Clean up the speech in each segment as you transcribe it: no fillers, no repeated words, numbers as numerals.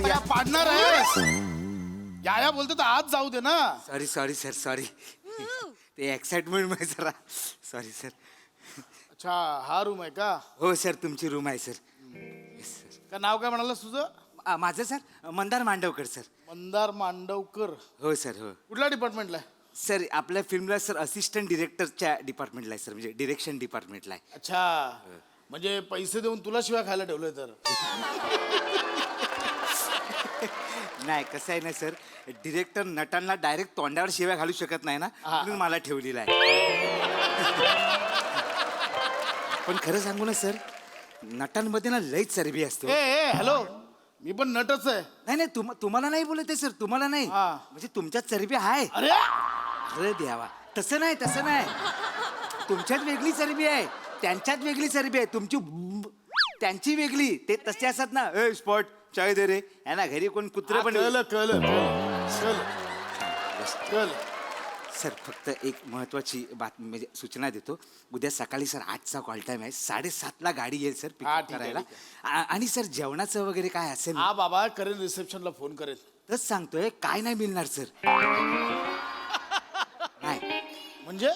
आता काय पाडणार आहे? या बोलतो तर आज जाऊ दे ना. Sorry sorry sir sorry. ते एक्साइटमेंट मध्ये जरा सॉरी सर. अच्छा, हा रूम आहे का? हो सर, तुमची रूम आहे सर. Yes sir. का नाव काय म्हणाला तुझं? माझं सर मंदार मांडवकर सर. मंदार मांडवकर. हो सर हो. कुठल्या डिपार्टमेंटला आहे? सर आपल्या फिल्मला सर असिस्टंट डिरेक्टरच्या डिपार्टमेंटला आहे सर, म्हणजे डिरेक्शन डिपार्टमेंटला आहे. अच्छा, म्हणजे पैसे देऊन तुला शिवाय खायला ठेवलंय तर. नाही कसं आहे ना सर, डिरेक्टर नटांना डायरेक्ट तोंडावर शिव्या घालू शकत नाही ना, म्हणून मला ठेवलेला आहे. पण खरं सांगू ना सर, नटांमध्ये ना लईच चरबी असते. ए हॅलो, मी पण नटच आहे. नाही नाही, तुम्हाला नाही बोलत आहे सर, तुम्हाला नाही. हा. म्हणजे तुमच्यात चरबी आहे. अरे अरे देवा, तसं नाही तसं नाही. तुमच्यात वेगळी चरबी आहे, त्यांच्यात वेगळी चरबी आहे. तुमची त्यांची वेगळी. ते तसे असतात ना, ए स्पॉट चाय दे रे, है ना, घरी कोण कुत्रे पण. कळलं कळलं कळलं. सर फक्त एक महत्वाची बातमी म्हणजे सूचना देतो. उद्या सकाळी सर 8चा कॉल टाइम आहे, 7:30ला गाडी येईल सर हा, पिकअप ठीक आहे, करायला. ठीक आणि सर जेवणाचं वगैरे काय असेल? हा बाबा करेन, रिसेप्शनला फोन करेन. तच सांगतोय, काय नाही मिळणार सर. नाही म्हणजे?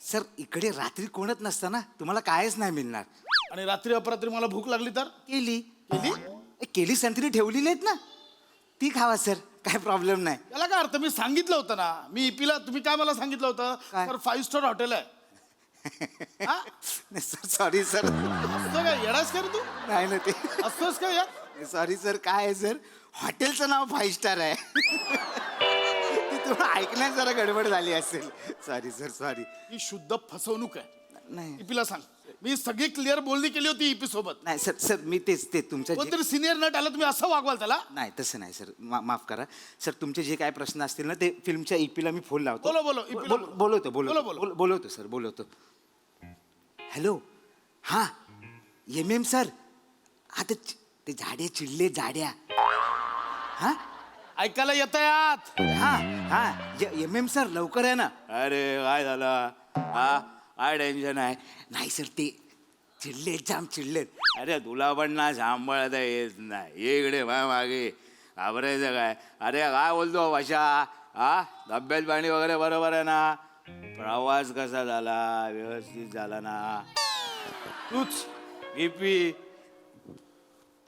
सर इकडे रात्री कोणच नसतं ना, तुम्हाला कायच नाही मिळणार. आणि रात्री अपरात्री मला भूक लागली तर? केली केली? केली संत्री ठेवलेली आहेत ना, ती खावा सर, काय प्रॉब्लेम नाही. त्याला काय अर्थ? मी सांगितलं होतं ना, मी इपीला. तुम्ही काय मला सांगितलं होतं? काय? तर 5 स्टार हॉटेल आहे. हा? Sir sorry sir. असतं काय, येडास का रे तू? नाही ना ते. असतोस का यार? सॉरी सर, काय आहे सर, हॉटेलचं नाव 5 स्टार आहे. ती तुम्हाला ऐकण्यात जरा गडबड झाली असेल. Sorry sir sorry. ही शुद्ध फसवणूक आहे. नाही इपीला सांग, मी सगळी क्लिअर बोलणी केली होती इपी सोबत. नाही सर सर, मी तेच ते तुमचं कोणतरी सिनियर नट आला, तुम्ही असं वागवाल त्याला? नाही तसं नाही सर, माफ करा सर. तुमचे जे काय प्रश्न असतील ना, ते फिल्मच्या ईपीला मी फोन लावतो. बोलो, EP ला बोलो. बोलवतो बोलो. बोलवतो सर बोलवतो. हॅलो, हां MM सर. हा ते झाडे चिडले जाड्या. हां ऐकायला येत आत. हां MM सर लवकर आहे ना. अरे काय झालं, हा काय टेन्शन आहे? नाही सर, ते चिडलेत, जाम चिडलेत. अरे तुला पण ना सांभाळता येत नाही, ये इकडे मागे. घाबरायचं काय? अरे काय बोलतो भाषा, हा तब्येत पाणी वगैरे बरोबर आहे ना? प्रवास कसा झाला? व्यवस्थित झाला ना? तूच EP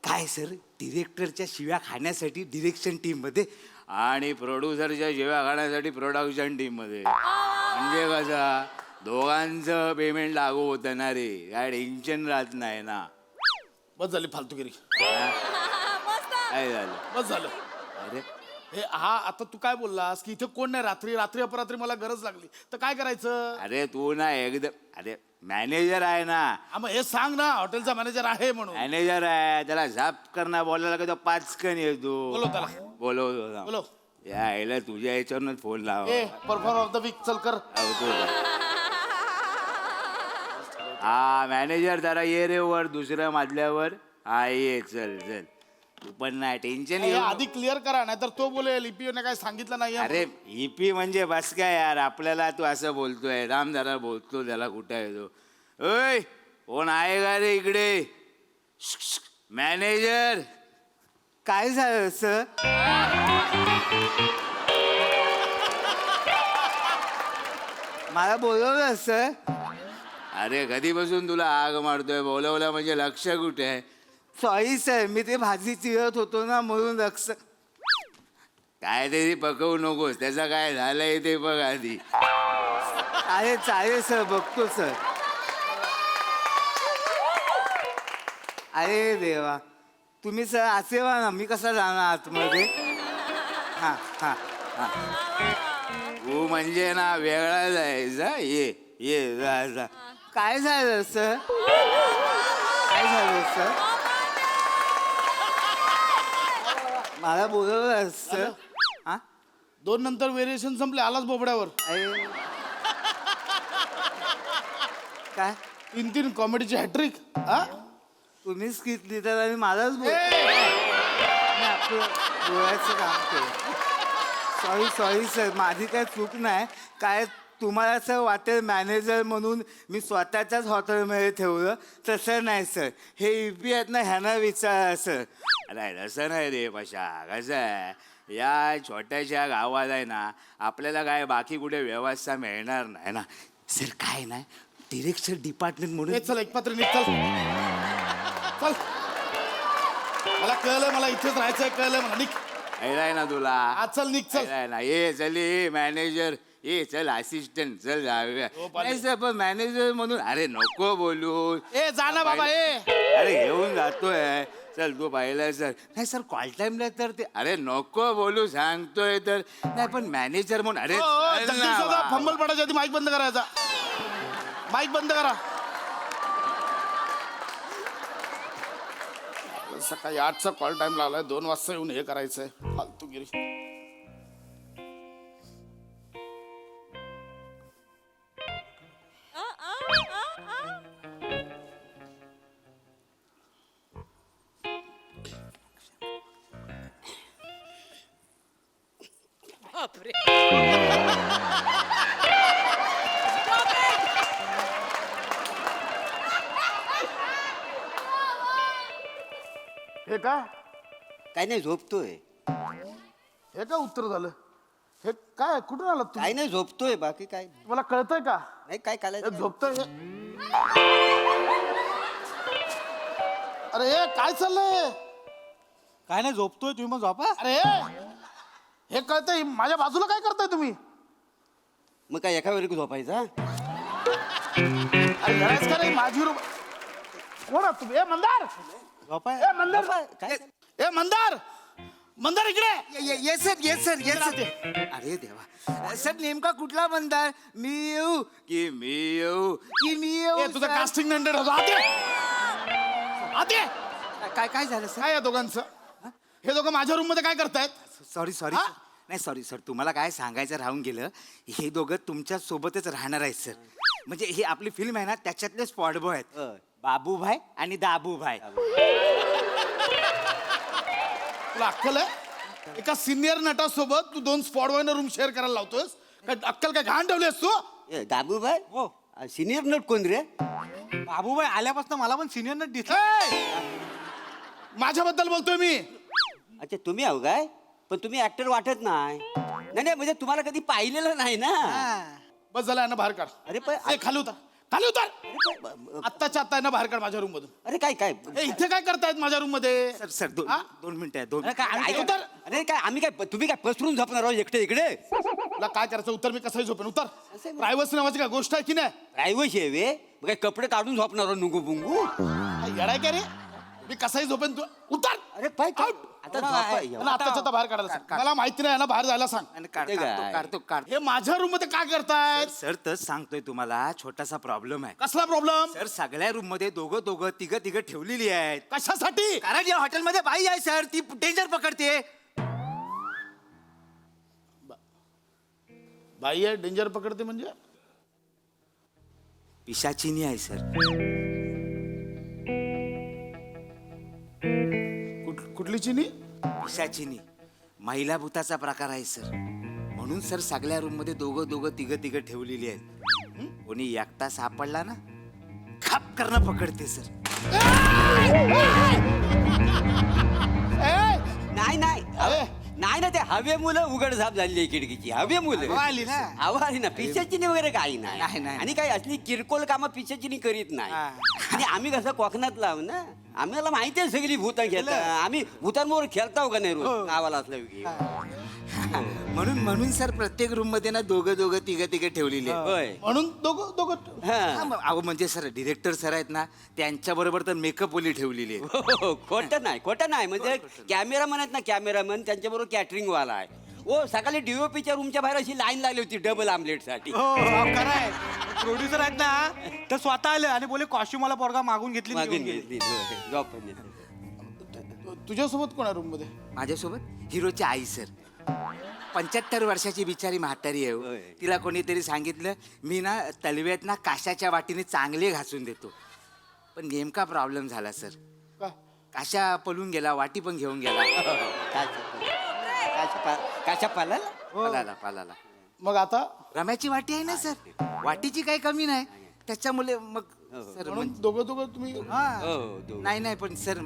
काय सर, डिरेक्टरच्या शिव्या खाण्यासाठी डिरेक्शन टीम मध्ये आणि प्रोड्युसरच्या शिव्या खाण्यासाठी प्रोडक्शन टीम मध्ये. म्हणजे कसं, दोघांचं पेमेंट लागू होतं ना रे, काय टेन्शन राहत नाही ना. बस झाली फालतूगिरी. काय झालं? बस झालं. अरे हे हा, आता तू काय बोललास की इथे कोण नाही, रात्री अपरात्री मला गरज लागली तर काय करायचं? अरे तू ना एकदम, अरे मॅनेजर आहे ना. हा, मग हे सांग ना, हॉटेलचा मॅनेजर आहे म्हणून. मॅनेजर आहे, त्याला झाप करणं बोलायला का तो 5 कण येतो. बोलव त्याला. बोलव. बोलव. या आईला तुझ्या याच्यावरच फोन लाव. ए परफॉर्मर ऑफ द वीक चल कर. हा मॅनेजर, जरा ये रे वर, दुसऱ्या मजल्यावर. हा ये, चल चल. तू पण नाही टेन्शन हे घेऊ. आधी क्लिअर करा, नाहीतर तो बोलेल EPO ने काय सांगितलं नाही. अरे EP म्हणजे बस काय यार, आपल्याला तू असं बोलतोय. राम जरा बोलतो त्याला, कुठं आहे तो? ओय कोण आहे का रे इकडे? मॅनेजर. काय झालं सर? मला बोलवलं सर? अरे कधीपासून तुला आग मारतोय, बोलवलं म्हणजे लक्ष कुठे आहे? सॉरी सर, मी ते भाजी चिरत होतो ना, म्हणून लक्ष. काय तरी पकवू नकोस, त्याचं काय झालंय ते बघ आधी. अरे चालेल सर, बघतो सर. अरे देवा, तुम्ही सर असे व्हा ना, मी कसा जाणार आतमध्ये? हां हां हां. तू म्हणजे ना वेगळाच आहे. जा ये जा जा. काय झालं सर? काय झालं सर? मला बोलवलं सर? हा 2 नंतर व्हेरिएशन संपले, आलाच बोबड्यावर. अरे काय 3 कॉमेडीची हॅट्रिक. हा, तुम्हीच घेतली तर आणि मलाच बोल. मी आपलं बोलायचं काम केलं. सॉरी सर, माझी काय चूक नाही. काय तुम्हाला असं वाटेल मॅनेजर म्हणून मी स्वतःच्याच हॉटेलमध्ये ठेवलं, तसं नाही सर. हे EP आहेत ना, ह्यांना विचारा सर. अरे तसं नाही रे पशा, कसं आहे या छोट्याशा गावात आहे ना, आपल्याला काय बाकी कुठे व्यवस्था मिळणार नाही ना सर. काय नाही डिरेक्शन डिपार्टमेंट म्हणून हे चल एक पात्र निघ, चल चल. मला कळलं, मला इथेच राहायचंय, कळलं मला. निघ आहे ना तुला. आज चल, निघ चल. आहे ना, ये चल ये मॅनेजर, ये चल असिस्टंट, चल जाऊया. नाही सर पण मॅनेजर म्हणून अरे नको बोलू. ए जा ना बाबा ए. अरे घेऊन जातोय, चल तू पाहिलं सर. नाही सर कॉल टाइमला तर ते अरे नको बोलू सांगतोय तर. नाही पण मॅनेजर म्हणून अरे चल ना बा. फंबल पडायच्या आधी माईक बंद करायचा. माईक बंद करा. सकाळी 8चा कॉल टाइम लावलाय, 2 वाजता येऊन हे करायचंय फालतूगिरी. बापरे. हे काय काय नाही झोपतोय. हे काय उत्तर झालं? हे काय कुठून आलात तुम्ही? काय नाही झोपतोय, बाकी काय नाही. मला कळतंय का काय हे काय झोपतंय हे? अरे हे काय चाललंय? काय नाही झोपतोय, तुम्ही मग झोपा. अरे हे कळतंय, माझ्या बाजूला काय करताय तुम्ही? मग काय एका वेळी झोपायचा? अरे घराच का रे माझी रूम. कोण आहात तुम्ही? ए मंदार, झोपा. ए मंदार, काय ए मंदार, मंदार इकडे. Yes sir, yes sir, yes राहते. सर. अरे देवा सर, नेमका कुठला म्हणताय? मी येऊ की मी येऊ की मी येऊ? ए तुझा सर? कास्टिंग नंडेड होतो. आते आते. काय काय झालं सर? काय या दोघांचं? हे दोघं माझ्या रूम मध्ये काय करतायत? Sorry sorry. हा? नाही सॉरी सर, तुम्हाला काय सांगायचं राहून गेलं. हे दोघं तुमच्या सोबतच राहणार आहेत सर. म्हणजे ही आपली फिल्म आहे ना, त्याच्यातले स्पॉट बॉय आहेत. होय. बाबूभाई आणि दाबूभाई. तुला अक्कल आहे? एका सिनियर नटासोबत तू 2 स्पॉट बॉयनं रूम शेअर करायला लावतोस? काय अक्कल काय घाण ठेवलीस तू? ए, दाबूभाई हो. सिनियर नट कोण रे? बाबूबाई आल्यापासून मला पण सिनियर न दिसलं. ए! माझ्याबद्दल बोलतोय मी. अच्छा तुम्ही आहो काय? पण तुम्ही ऍक्टर वाटत नाही. नाही नाही, म्हणजे तुम्हाला कधी पाहिलेलं नाही ना. बस झालं, यांना बाहेर काढ. अरे पण ए खाली उतर, खाली उतर. अरे पण- आत्ताच्या आत्ता यांना बाहेर काढ माझ्या रूम मधून. अरे काय काय ए इथे काय करतायत माझ्या रूम मध्ये? सर सर हा? 2 मिनिटं आहे, 2 अरे काय आम्ही ऐका उतर. अरे काय आम्ही काय तुम्ही काय पसरून झोपणार आहोत एकटे इकडे? तुला काय करायचं? उतर, मी कसंही झोपेन. उतर. असं आहे. प्रायव्हसी नावाची काय गोष्ट आहे की नाही? प्रायव्हसी आहे वे? मग काय कपडे काढून झोपणार आहोत नुंगू बुंगू? काय येडाय का रे? मी कसंही झोपेन. तू उतर. अरे पाय काय आउट. आता बरोबर झोपा आहे. यांना आत्ताच्या आत्ता बाहेर काढायला सांग. मला माहिती नाही, यांना बाहेर जायला सांग. आणि ते काय? काढतो. हे माझ्या रूम मध्ये काय करतायत? सर तच सांगतोय तुम्हाला, छोटासा प्रॉब्लेम आहे. कसला प्रॉब्लेम? सर सगळ्या रूम मध्ये दोघं तिघं ठेवलेली आहेत. कशासाठी? कारण या हॉटेलमध्ये बाई आहे सर, ती डेंजर पकडते. बाई आहे डेंजर पकडते म्हणजे? पिशाचिनी आहे सर. कुठली चिनी? पिशाचिनी महिला भूताचा प्रकार आहे सर. म्हणून सर सगळ्या रूम मध्ये दोघं तिघं ठेवलेली आहेत. कोणी एकटा सापडला ना, खाप करणं पकडते सर. नाही नाही अरे. नाही ना, ते हवे मुलं उघड झाप झाली आहे खिडकीची. हवे मुलं हवा आली ना. हवा आली ना. पिशाचिनी वगैरे काही नाही, नाही. नाही. आणि काही असली किरकोळ कामं पिशाचिनी करीत नाही. हा. आणि आम्ही कसं कोकणात लाव ना, आम्हाला माहिती आहे सगळी भूतं खेळता. आम्ही भूतांबरोबर खेळताव का नाही रोज गावाला असलं की. म्हणून सर प्रत्येक रूम मध्ये ना दोघं तिघं ठेवलेली आहेत. होय म्हणून दोघं हा. अहो म्हणजे सर डिरेक्टर सर आहेत ना, त्यांच्या बरोबर तर मेकअप वाली ठेवलेली आहे. हो, खोटं नाही म्हणजे कॅमेरामन आहेत ना, कॅमेरामन त्यांच्याबरोबर कॅटरिंग वाला आहे. ओ सकाळी डीओपीच्या रूमच्या बाहेर अशी लाईन लागली होती डबल आमलेट साठी. हो खरंय. प्रोड्युसर आहेत ना, तर स्वतः आले आणि बोले कॉस्ट्युम मला पोरगा मागून घेतली. मागून घेतली. होय, जॉब पण घेतली. तुझ्यासोबत कोण आहे रूम मध्ये? माझ्यासोबत हिरोची आई सर. 75 वर्षाची बिचारी म्हातारी आहे हो. होय. तिला कोणीतरी सांगितलं मी ना तलव्यात ना काशाच्या वाटीने चांगले घासून देतो. पण नेमका प्रॉब्लेम झाला सर. काय? काशा पळून गेला, वाटी पण घेऊन गेला. काशा पालाला? पालाला. मग आता रम्याची वाटी आहे ना सर, वाटीची काही कमी नाही त्याच्यामुळे मग सर म्हणून दोघं तुम्ही हा. हो, दोघं. नाही पण सर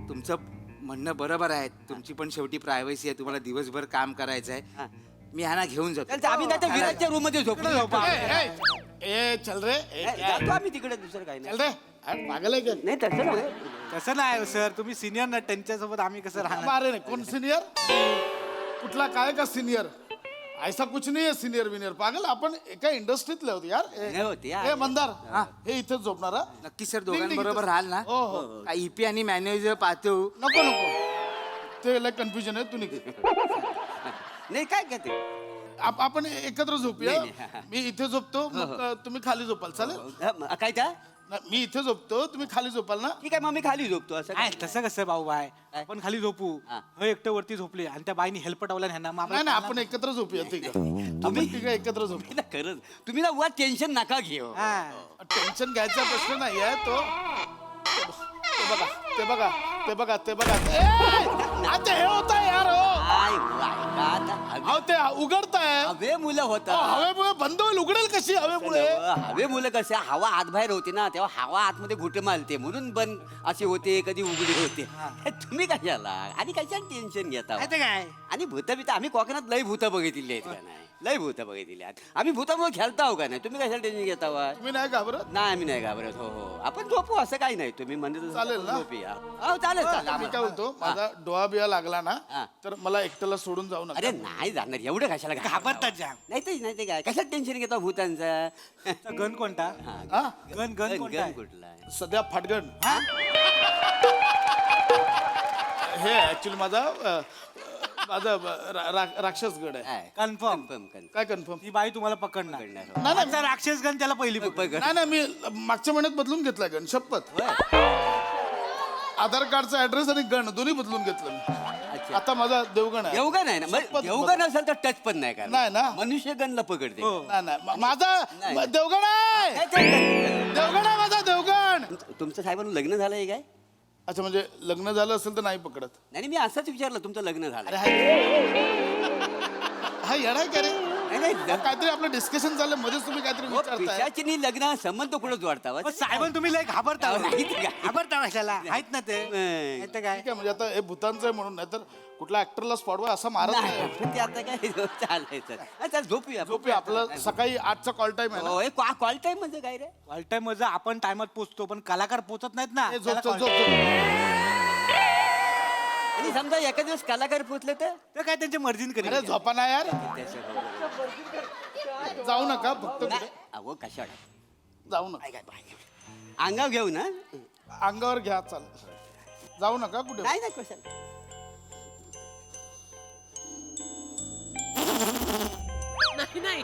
तुमचं म्हणणं बरोबर आहे, तुमची पण शेवटी प्रायव्हसी आहे, तुम्हाला दिवसभर काम करायचं आहे. मी ह्याना घेऊन जातो. चालतं, आम्ही नाही तर विराजच्या रूम मध्ये झोपू ए चल रे जातो आम्ही तिकडे, दुसरं काही चल नाही. रे अरे, पागल आहे का नाही तसं नाही. तसं नाही सर, तुम्ही सिनियर ना, त्यांच्यासोबत आम्ही कसं राहणार. अरे नाही कोण सिनियर कुठला काय का सिनियर ऐसा कुछ नाही आहे सिनियर विनियर पागल आपण एका इंडस्ट्रीतले होते यार नाही होते, यार. हे मंदार हे इथेच झोपणार हा? नक्की सर निघ, निघ, दोघांबरोबर इथंच. राहाल ना. हो हो ईपी आणि मॅनेजर पाहतो. नको नको ते लय कन्फ्युजन आहे तू निघ नाही काय का ते आपण एकत्र झोपूया नाही, नाही. मी इथे झोपतो मग तुम्ही खाली झोपाल चालेल काय त्या नाही, मी इथे झोपतो तुम्ही खाली झोपाल ना ठीक आहे मग मी खाली झोपतो असं काय काय? तसं कसं भाऊ बाय, काय? आपण खाली झोपू. हा. हे एकटं वरती झोपले आणि त्या बाईनी हेल्प पटवल्या ह्यांना, मग नाही आपल्याला नाही आपण एकत्र झोपूया ठीक आहे आपण ठीक आहे एकत्र झोपू ना खरंच तुम्ही ना वर टेन्शन नका घेऊ हा. टेन्शन घ्यायचा प्रश्न नाही आहे तो ते बघा ते बघा ते बघा ते बघा आता हे होत आहे यार हो काय ऐका आता. अहो ते उघडताय हवे मुलं होतात हवेमुळे बंद होईल उघडेल कशी हवेमुळे हवे मुलं कसे हवा आत बाहेर होते ना, तेव्हा हवा आतमध्ये घुटे मारते म्हणून बंद असे होते, कधी उघडे होते. हे तुम्ही कशाला आणि कशाला टेन्शन घेता माहिती काय आणि भूत बित आम्ही कोकणात लय भूत बघितली आहेत का नाही, लय भूत बघितली आहेत. आम्ही भूतामुळे खेळता हो का नाही, तुम्ही कशाला टेन्शन घेता वा? तुम्ही नाही घाबरत नाही आम्ही नाही घाबरत. हो हो आपण झोपू, असं काही नाही. तुम्ही म्हणत असाल चालेल तर ना? झोपूया. हो चालेल चालेल मी काय बोलतो माझा डोळा बिया लागला ना हा. तर मला एकट्याला सोडून जाऊ अरे नका नाही जाणार, एवढं कशाला घाबरतात जाम. नाही ते काय कशाला टेन्शन घेता भूतांचा? गन कोणता? हा गन गन कोणता गण आहे? कुठला आहे? सध्या फाटगण हे ऍक्च्युली माझा राक्षसगड आहे काय? कन्फर्म. confirm. काय कन्फर्म ती बाई तुम्हाला पकडणार. पकडणार. नाही नाही आमचा राक्षस गण त्याला पहिली पकड. पकड. नाही नाही मी मागच्या महिन्यात बदलून घेतला गण शपथ आधार कार्डचा ऍड्रेस आणि गण दोन्ही बदलून घेतलं मी अच्छा. आता माझा देवगण आहे देवगण नाही ना शपथ देवगण असेल तर टच पण नाही करणार. नाही ना? मनुष्य गणला पकडते. हो. नाही नाही माझा नाही. देवगण आहे काय ते? देवगण आहे माझा देवगण तुमचं साहेबांना लग्न झालंय काय? अच्छा म्हणजे लग्न झालं असेल तर नाही पकडत नाही मी असंच विचारलं, तुमचं लग्न झालं अरे हा येणार का रे नाही काहीतरी आपलं डिस्कशन झालं मध्येच तुम्ही काहीतरी विचारताय पिशाची नी लग्न संबंध कुठंच वाढता पण साहेबांन तुम्ही लय घाबरता. अहो, नाही ते काय. घाबरता कशाला? आहेत ना ते. नाही. नाही तर काय? ठीक आहे म्हणजे आता हे भूतांचं आहे म्हणून नाही तर कुठल्या ऍक्टरला स्पॉटवर असं मारत नाही नाही, ते आता काय चालायचं. चल झोपूया झोपूया आपलं सकाळी 8चा कॉल टाइम आहे ना कॉल टाइम म्हणजे काय रे? ऑल टाइम मध्ये आपण टायमात पोहोचतो पण कलाकार पोहोचत नाहीत ना. ए, झोप त्याला झोप call- झोप आणि समजा एका दिवस कलाकार पोचले तर तर काय त्यांच्या मर्जीन करेल. अरे झोपा ना यार जाऊ नका फक्त नाही, कुठे अहो कशाला जाऊ नका काय अंगाव घेऊ ना? अंगावर घ्या चाल जाऊ नका कुठे नाही नाही कशाला. नाही नाही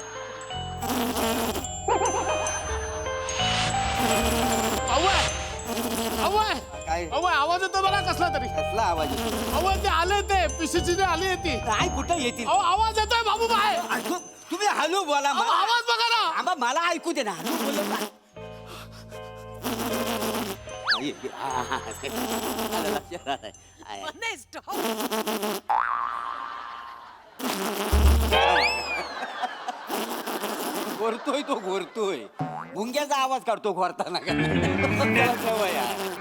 काय? आवाज येतो बघा कसला तरी कसला आवाज येतो? अहो ते आले ते पिशीची जे आली ती काय कुठं येतील? अहो आवाज येतोय बाबू बाय तुम्ही हॅलो बोला अहो, मला. आवाज बघा ना आंबा मला ऐकू दे ना हॅलो बोललो ना. आलं लक्षात आलं. आहे. नाही स्टॉप घोरतोय तो घोरतोय भुंग्याचा आवाज काढतो घोरताना त्याला सवय आहे.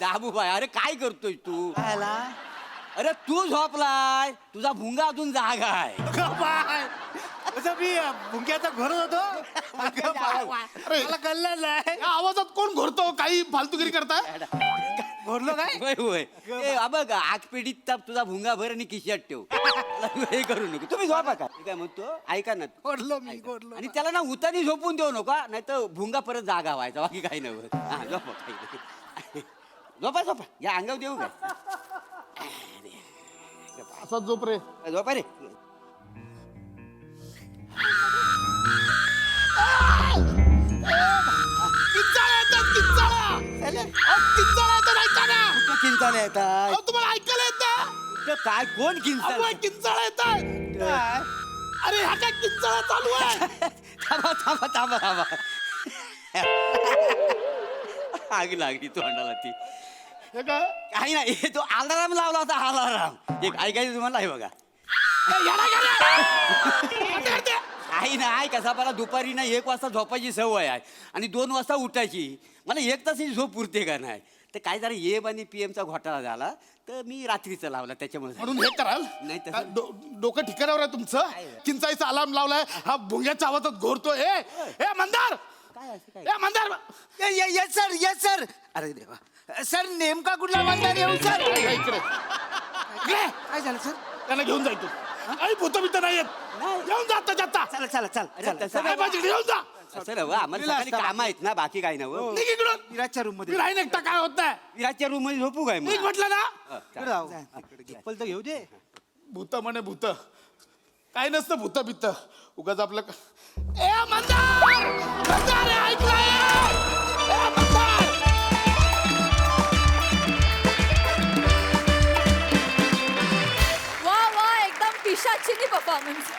दाबू बाय अरे काय करतोय तू? खायला? अरे तू झोपलाय, तुझा भुंगा अजून जागा आहे. अगं बाय. असं मी भुंक्याचा घोरत होतो. अगं बाय. मला कळलं नाही. या आवाजात कोण घोरतो काही फालतुगिरी करताय घोरलो काय? होय होय ए, बघ आगपेडीत तुझा भुंगा भर आणि खिशात ठेव. हे करू नको तुम्ही झोपा का? मी काय म्हणतो ऐका ना घोरलो मी घोरलो. आणि त्याला ना उतानी झोपून देऊ नका नाही तर भुंगा परत जागा व्हायचा बाकी काही नव्हतं. हा झोपा काही नाही. झोपा झोपा या अंगावर देऊ का? असा झोप रे झोपा रे. किंचाळ्या येतात किंचाळ्या किंचाळ्या येतात ऐका ना कुठं किंचाळ्या येतात? अहो, तुम्हाला ऐकायला येतं कुठं काय कोण किंचाळ? अहो, किंचाळ्या येतात अरे ह्या काय किंचाळ्या चालू आहे थांबा थांबा थांबा थांबा. आग लागली तोंडाला ती. हे काय काही नाही तो अलाराम लावला होता अलाराम. एक ऐकायचं तुम्हाला आहे बघा. नाही नाही कसा मला दुपारी ना 1 वाजता झोपायची सवय आहे आणि 2 वाजता उठायची. मला 1 तासाची झोप पुरते का नाही. तर काय जरा एम आणि PM चा घोटाळा झाला तर मी रात्रीचा लावला त्याच्यामुळे. म्हणून हे कराल नाही तसं- का डोकं ठिकाणावर आहे तुमचं. चिंचाईचा अलार्म लावलाय, हा भुंग्याच्या आवाजात घोरतो. ए मंदार, काय असं काय? ए Mandar, yes sir, yes sir. अरे देवा सर, नेमका कुठला मंदार येऊ सर? इकडे इकडे. काय झालं सर? त्यांना घेऊन जाय तू. काही भूत बित नाही येत. घेऊन जा आता जाता. चला चला चल अरे चल. तसं काय पाहिजे घेऊन जा. असं रवा आम्हाला सकाळी काम आहेत ना, बाकी काय ना. निघ इकडून. विराजच्या रूम मी मध्ये राहीन एकटा, काय होत नाही. विराजच्या रूम मध्ये झोपू काय निघ मग? म्हटलं ना. चप्पल तर घेऊ दे. भूत म्हणे भूत, काय नसतं भूत बित्त. उगाच आपलं ए मंदार, मंदार हे ऐकलंय? ए मंदार. वा वा, एकदम पिशाचिनी परफॉर्मन्स.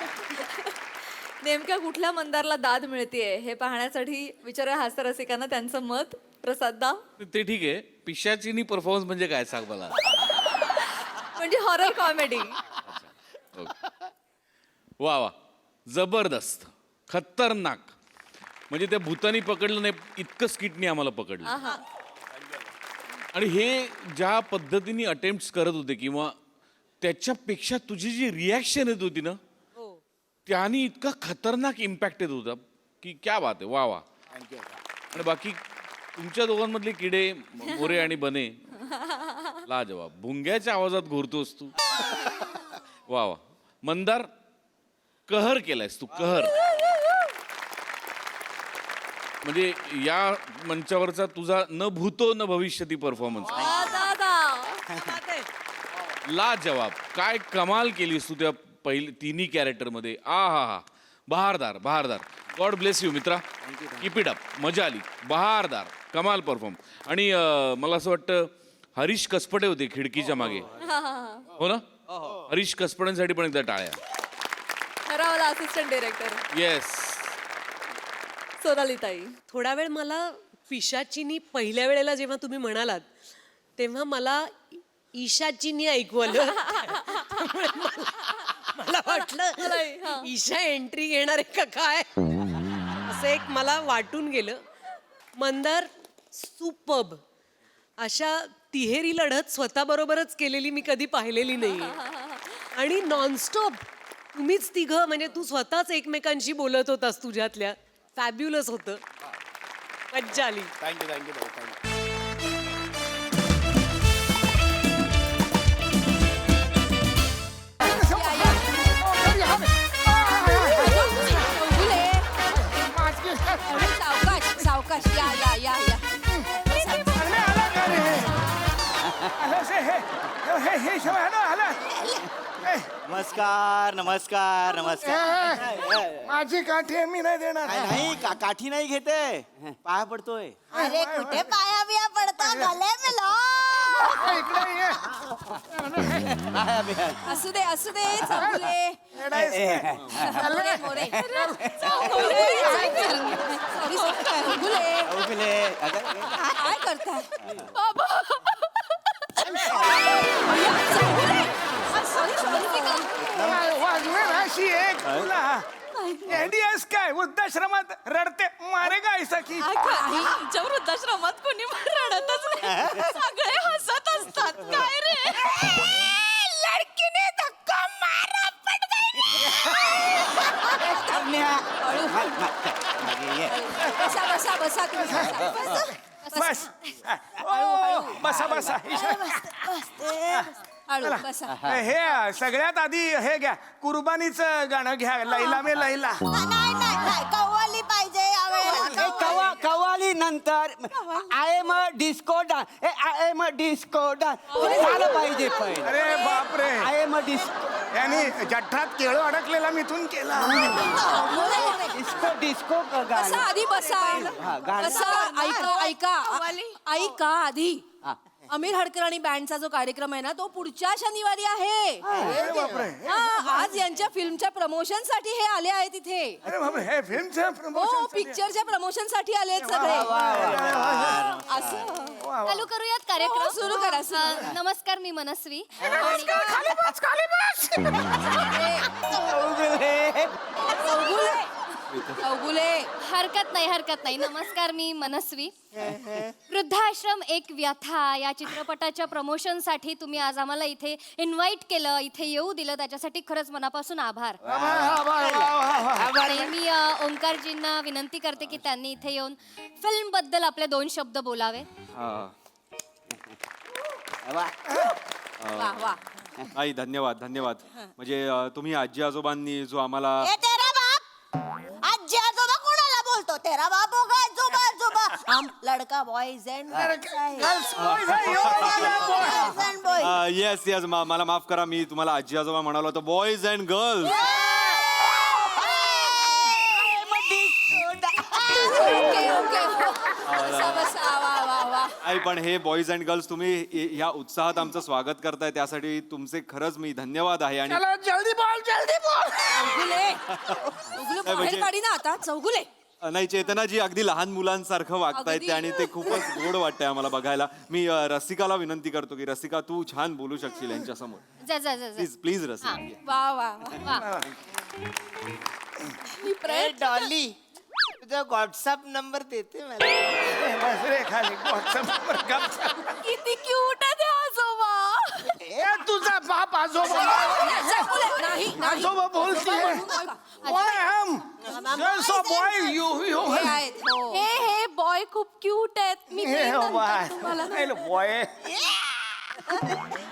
नेमक्या कुठल्या मंदारला दाद मिळतेय हे पाहण्यासाठी विचारूया हास्यरसिकांना त्यांचं मत. प्रसाद दा, ते ठीक आहे. पिशाचिनी परफॉर्मन्स म्हणजे काय सांग मला. म्हणजे हॉरर कॉमेडी. वा वा, जबरदस्त, खतरनाक. म्हणजे त्या भूतानी पकडलं नाही इतकं स्किटनी आम्हाला पकडलं. आणि हे ज्या पद्धतीने अटेम्प्ट करत होते किंवा त्याच्यापेक्षा तुझी जी रिॲक्शन येत होती ना, त्याने इतका खतरनाक इम्पॅक्ट येत होता की क्या बात आहे. वा वा. आणि बाकी तुमच्या दोघांमधले किडे मोरे आणि बने लाजवाब. भुंग्याच्या आवाजात घोरतोस तू. वा वा. मंदार, कहर केलायस तू, कहर. म्हणजे या मंचावरचा तुझा न भूतो न भविष्यती परफॉर्मन्स लाजवाब. काय कमाल केलीस तू त्या तिन्ही कॅरेक्टरमध्ये. आ हा हा, बहारदार बहारदार. गॉड ब्लेस यू मित्रा, कीप इट अप. मजा आली, बहारदार, कमाल परफॉर्म. आणि मला असं वाटतं हरीश कसपटे होते खिडकीच्या मागे, हो ना? हरीश कसपटेंसाठी पण एकदा टाळ्या. खरावाला असिस्टंट डिरेक्टर. येस. सोनालीताई, थोडा वेळ मला पिशाचिनी पहिल्या वेळेला जेव्हा तुम्ही म्हणालात तेव्हा मला ईशाचिनी ऐकू आलं. मला वाटलं ईशा एंट्री घेणार आहे का काय, असं एक मला वाटून गेलं. मंदार सुपर्ब. अशा तिहेरी लढत स्वतःबरोबरच केलेली मी कधी पाहिलेली नाही. आणि नॉनस्टॉप तुम्हीच तिघं, म्हणजे तू स्वतःच एकमेकांशी बोलत होतास तुझ्यातल्या. फॅब्युलस होतं, मज्जा आली. Thank you thank you thank you. सावकाश सावकाश. या या या या. नमस्कार नमस्कार नमस्कार. माझी काठी आहे, मी नाही देणार. नाही काठी नाही घेते, पाया पडतोय. अरे कुठे पाया बिया पडता, गले मिलो. इकडे ये. असू दे असू दे. चौगुले मोरे मोरे. सॉरी चौगुले, काय करताय बाबा? वाजवेल अशी एक तुला एडीएस काय वृद्धाश्रमात रडते मारेगा ऐसा की. आमच्या वृद्धाश्रमात कोणी रडतच नाही, सगळे हसत असतात. काय रे, लडकीने धक्का मारा बसा बसा बसा तुम्ही बस. ओ, बसा बसा. हळू बसा. हे सगळ्यात आधी हे घ्या, कुर्बानीचं गाणं घ्या, लैला मे लैला. नाही कव्वाली पाहिजे यावेळेला. कवाली नंतर I am a disco dance. I am a disco dance झालं पाहिजे पण. अरे बापरे, आय एम अ डिस्को यांनी जठ्ठात केळं अडकलेला मिथून केला. डिस्को डिस्को बसा आधी बसा. गाणं. बसा. ऐका ऐका आधी. अमीर हडकर आणि बँडचा जो कार्यक्रम आहे ना, तो पुढच्या शनिवारी आहे. आज यांच्या फिल्मच्या प्रमोशन साठी हे आले आहेत इथे. अरे बापरे, हे फिल्मचं हो, प्रमोशन. पिक्चरच्या प्रमोशन साठी आले आहेत सगळे. असं चालू करूयात कार्यक्रम. सुरू करा. नमस्कार, मी मनस्वी. हे चौगुले हरकत नाही नमस्कार, मी मनस्वी. वृद्धाश्रम एक व्यथा या चित्रपटाच्या प्रमोशनसाठी तुम्ही आज आम्हाला इथे इन्व्हाइट केलं, इथे येऊ दिलं, त्याच्यासाठी खरंच मनापासून आभार. आणि मी ओंकारजींना विनंती करते की त्यांनी इथे येऊन फिल्म बद्दल आपले 2 शब्द बोलावे. वा वा. आई धन्यवाद धन्यवाद. म्हणजे तुम्ही आजी आजोबांनी जो आम्हाला तेरा बाप आजी आजोबा कोणाला बोलतो? तेरा बाप होगा आजोबा आजोबा. हम लड़का boys end boys. Yes yes मला माफ करा, मी तुम्हाला आजी आजोबा म्हणालो होतो. Boys and girls. Okay okay. बसा बसा. वा वा वा. आई पण हे बॉयज अँड गर्ल्स तुम्ही ह्या उत्साहात आमचं स्वागत करताय त्यासाठी तुमचे खरंच मी धन्यवाद आहे. आणि चलो जल्दी बोल चौगुले बाहेर काढी ना आता. चौगुले नाही, चेतनाजी अगदी लहान मुलांसारखं वागतायत ते आणि ते खूपच गोड वाटतंय आम्हाला बघायला. मी रसिकाला विनंती करतो की रसिका तू छान बोलू शकशील यांच्या समोर. जा जा जा जा. Please please Rasika. वा वा वा. वा. मी प्रयत्न डॉली तुझा व्हॉट्सअप नंबर देते मला. बस रे खाली व्हॉट्सअपवर गपचा. किती क्यूट आहे ते आजोबा. ए तुझा बाप आजोबा नाही नाही. आजोबा बोलतीये. Why Hum? Girls or boy, you. हे आहेत, हो. हे बॉय खूप क्यूट आहेत. मी हे प्रेम बाय. करते तुम्हाला. नाही बॉय.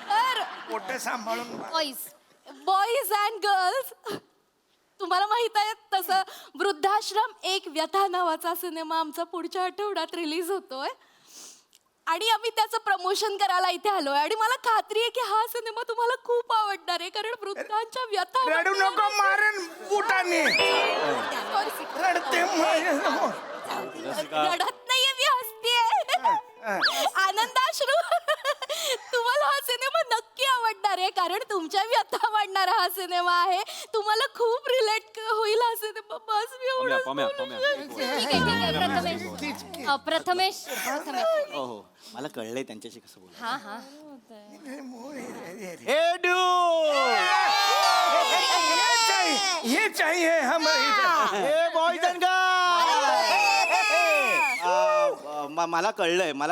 तर पोटे सांभाळून. Boys. बॉईज अँड गर्ल्स, तुम्हाला माहित आहे तसं वृद्धाश्रम एक व्यथा नावाचा सिनेमा आमचा पुढच्या आठवड्यात रिलीज होतोय आणि आम्ही त्याचं प्रमोशन करायला इथे आलोय. आणि मला खात्री आहे की हा सिनेमा तुम्हाला खूप आवडणार आहे, कारण वृद्धांच्या व्यथा रडू नको, मारेन बुटाने. रडते माझ्यासमोर. रडत नाहीये, मी हसतेय. आनंदाश्रू. तुम्हाला हा सिनेमा नक्की आवडणार आहे, कारण तुमच्या व्यथा वाढणारा हा सिनेमा आहे. तुम्हाला खूप रिलेट होईल हा सिनेमा. बस मी एवढंच पम्या, बोलू पम्या. शकते. ठीक आहे प्रथमेश. प्रथमेश. हो हो मला कळलंय त्यांच्याशी कसं बोल. हा हा. ये चाहिए हमारे. बॉयज अँड मला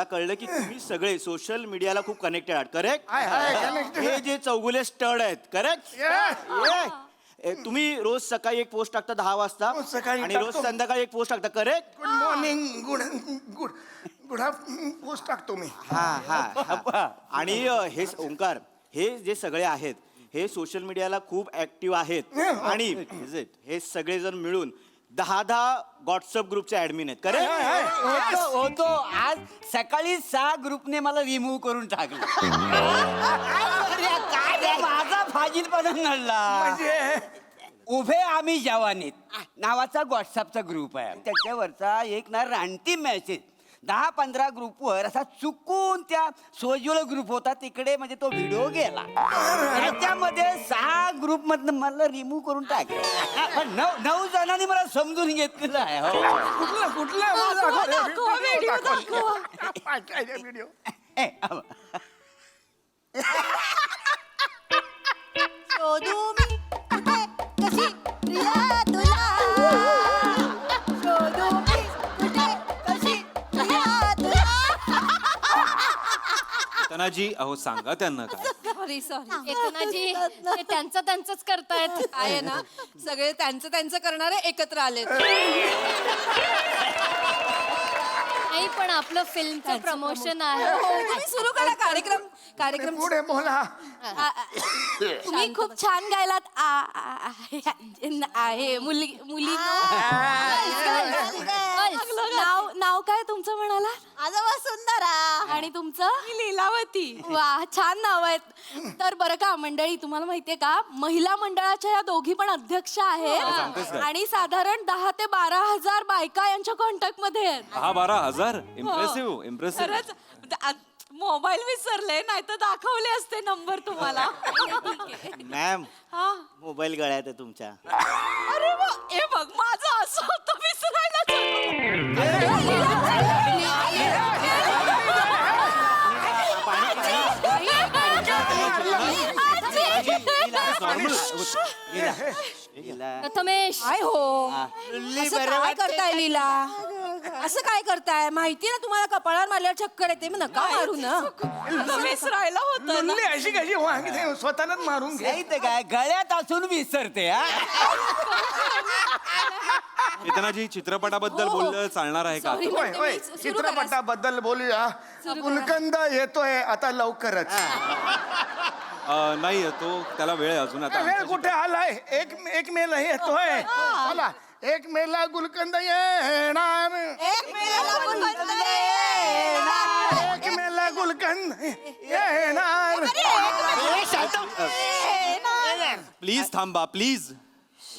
कळलं की तुम्ही सगळे सोशल मीडियाला खूप कनेक्टेड आहात. करेक्ट. हे जे चौगुले स्टड आहेत. करेक्ट. तुम्ही रोज सकाळी एक पोस्ट टाकता 10 वाजता रोज सकाळी आणि रोज टाकतो. संध्याकाळी एक पोस्ट टाकता. Correct. Good morning. Good post टाकतो मी. हा. आणि हे ओंकार, हे जे सगळे आहेत हे सोशल मीडियाला खूप ऍक्टिव्ह आहेत आणि हे सगळेजण मिळून 10 व्हॉट्सअप ग्रुपचे ऍडमिन आहेत. करेक्ट. होतो आज सकाळी 6 ग्रुपने मला रिमूव्ह करून टाकलं. काय माझा फाजीलपणा नडला. म्हणजे उभे आम्ही जवानीत नावाचा व्हॉट्सअपचा ग्रुप आहे. त्याच्यावरचा एक ना रानटी मेसेज 10-15 ग्रुपवर असा चुकून त्या सोज्युअल ग्रुप होता तिकडे, म्हणजे तो व्हिडिओ गेला. त्याच्यामध्ये 6 ग्रुप मधनं मला रिमूव्ह करून टाकलं. पण 9 जणांनी मला समजून घेतलेलं आहे. हो. कुठला दाखवा, व्हिडिओ दाखवा. व्हिडिओ. ए, शोधू मी कुठे कशी प्रिया तुला. शोधू मी कुठे कशी प्रिया तुला. चेतनाजी अहो सांगा त्यांना काय. सॉरी. चेतनाजी ते त्यांचंच करतायत. आहे ना, सगळे त्यांचं करणारे एकत्र आले. नाही पण आपलं फिल्मचं प्रमोशन आहे. तुम्ही सुरू करा कार्यक्रम. पुढे बोला. तुम्ही खूप छान गायलात. आहे मुली. नाव काय तुमचं म्हणाला? आजोबा सुंदरा. आणि तुमचं? लीलावती. वा, छान नाव आहेत. तर बरं का मंडळी, तुम्हाला माहितीये का महिला मंडळाच्या या दोघी पण अध्यक्ष आहेत आणि साधारण 10 ते 12 हजार बायका यांच्या कॉन्टॅक्ट मध्ये आहेत. 10-12 हजार. इम्प्रेसिव्ह. खरंच मोबाईल विसरले, नाही तर दाखवले असते नंबर तुम्हाला. मॅम हा. मोबाईल गळ्यात आहे तुमच्या. अरे वा, हे बघ माझं असं होतं विसरायला. प्रथमेश काय हो असं काय करताय लीला असं काय करताय माहिती ना तुम्हाला कपाळावर मारल्यावर चक्कर येते मग नका मारू ना विसरायला होतं मुलली अशी कशी वांगी ते स्वतःलाच मारून घे नाही तर काय गळ्यात असून विसरते हा चेतनाजी चित्रपटाबद्दल बोललं चालणार आहे का Sorry, आता? होय म्हणते होय मी. सुरू करा. चित्रपटाबद्दल बोलूया गुलकंद येतोय आता लवकरच नाही तो त्याला वेळ आहे अजून आता वेळ आमच्या कुठे आलाय एक मेला येतोय चला 1 मेला गुलकंद येणार 1 मेला गुलकंद येणार. 1 मेला गुलकंद येणार प्लीज थांबा प्लीज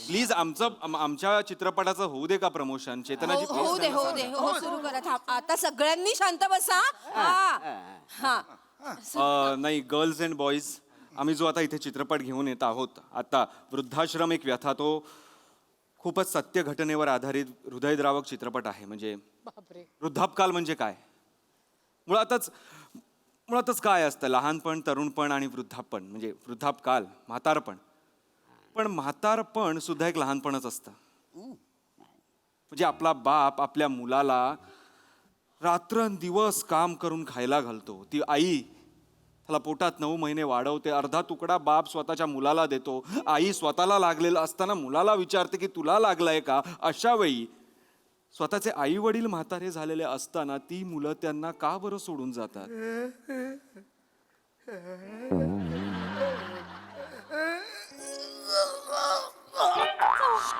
प्लीज आमच्या चित्रपटाचं होऊ दे का प्रमोशन चेतनाजी हो दे please हो दे हो सुरू करा आता सगळ्यांनी शांत बसा हा हा नाही गर्ल्स अँड बॉईज आम्ही जो आता इथे चित्रपट घेऊन येत आहोत आता वृद्धाश्रम एक व्यथा तो खूपच सत्य घटनेवर आधारित हृदयद्रावक चित्रपट आहे म्हणजे वृद्धापकाल म्हणजे काय मुळातच काय असतं लहानपण तरुणपण आणि वृद्धापण म्हणजे वृद्धापकाल म्हातारपण पण म्हातारपण सुद्धा एक लहानपणच असतं म्हणजे आपला बाप आपल्या मुलाला रात्रंदिवस काम करून खायला घालतो ती आई त्याला पोटात 9 महिने वाढवते अर्धा तुकडा बाप स्वतःच्या मुलाला देतो आई स्वतःला लागलेलं असताना मुलाला विचारते की तुला लागलाय का अशा वेळी स्वतःचे आई वडील म्हातारे झालेले असताना ती मुलं त्यांना का बरं सोडून जातात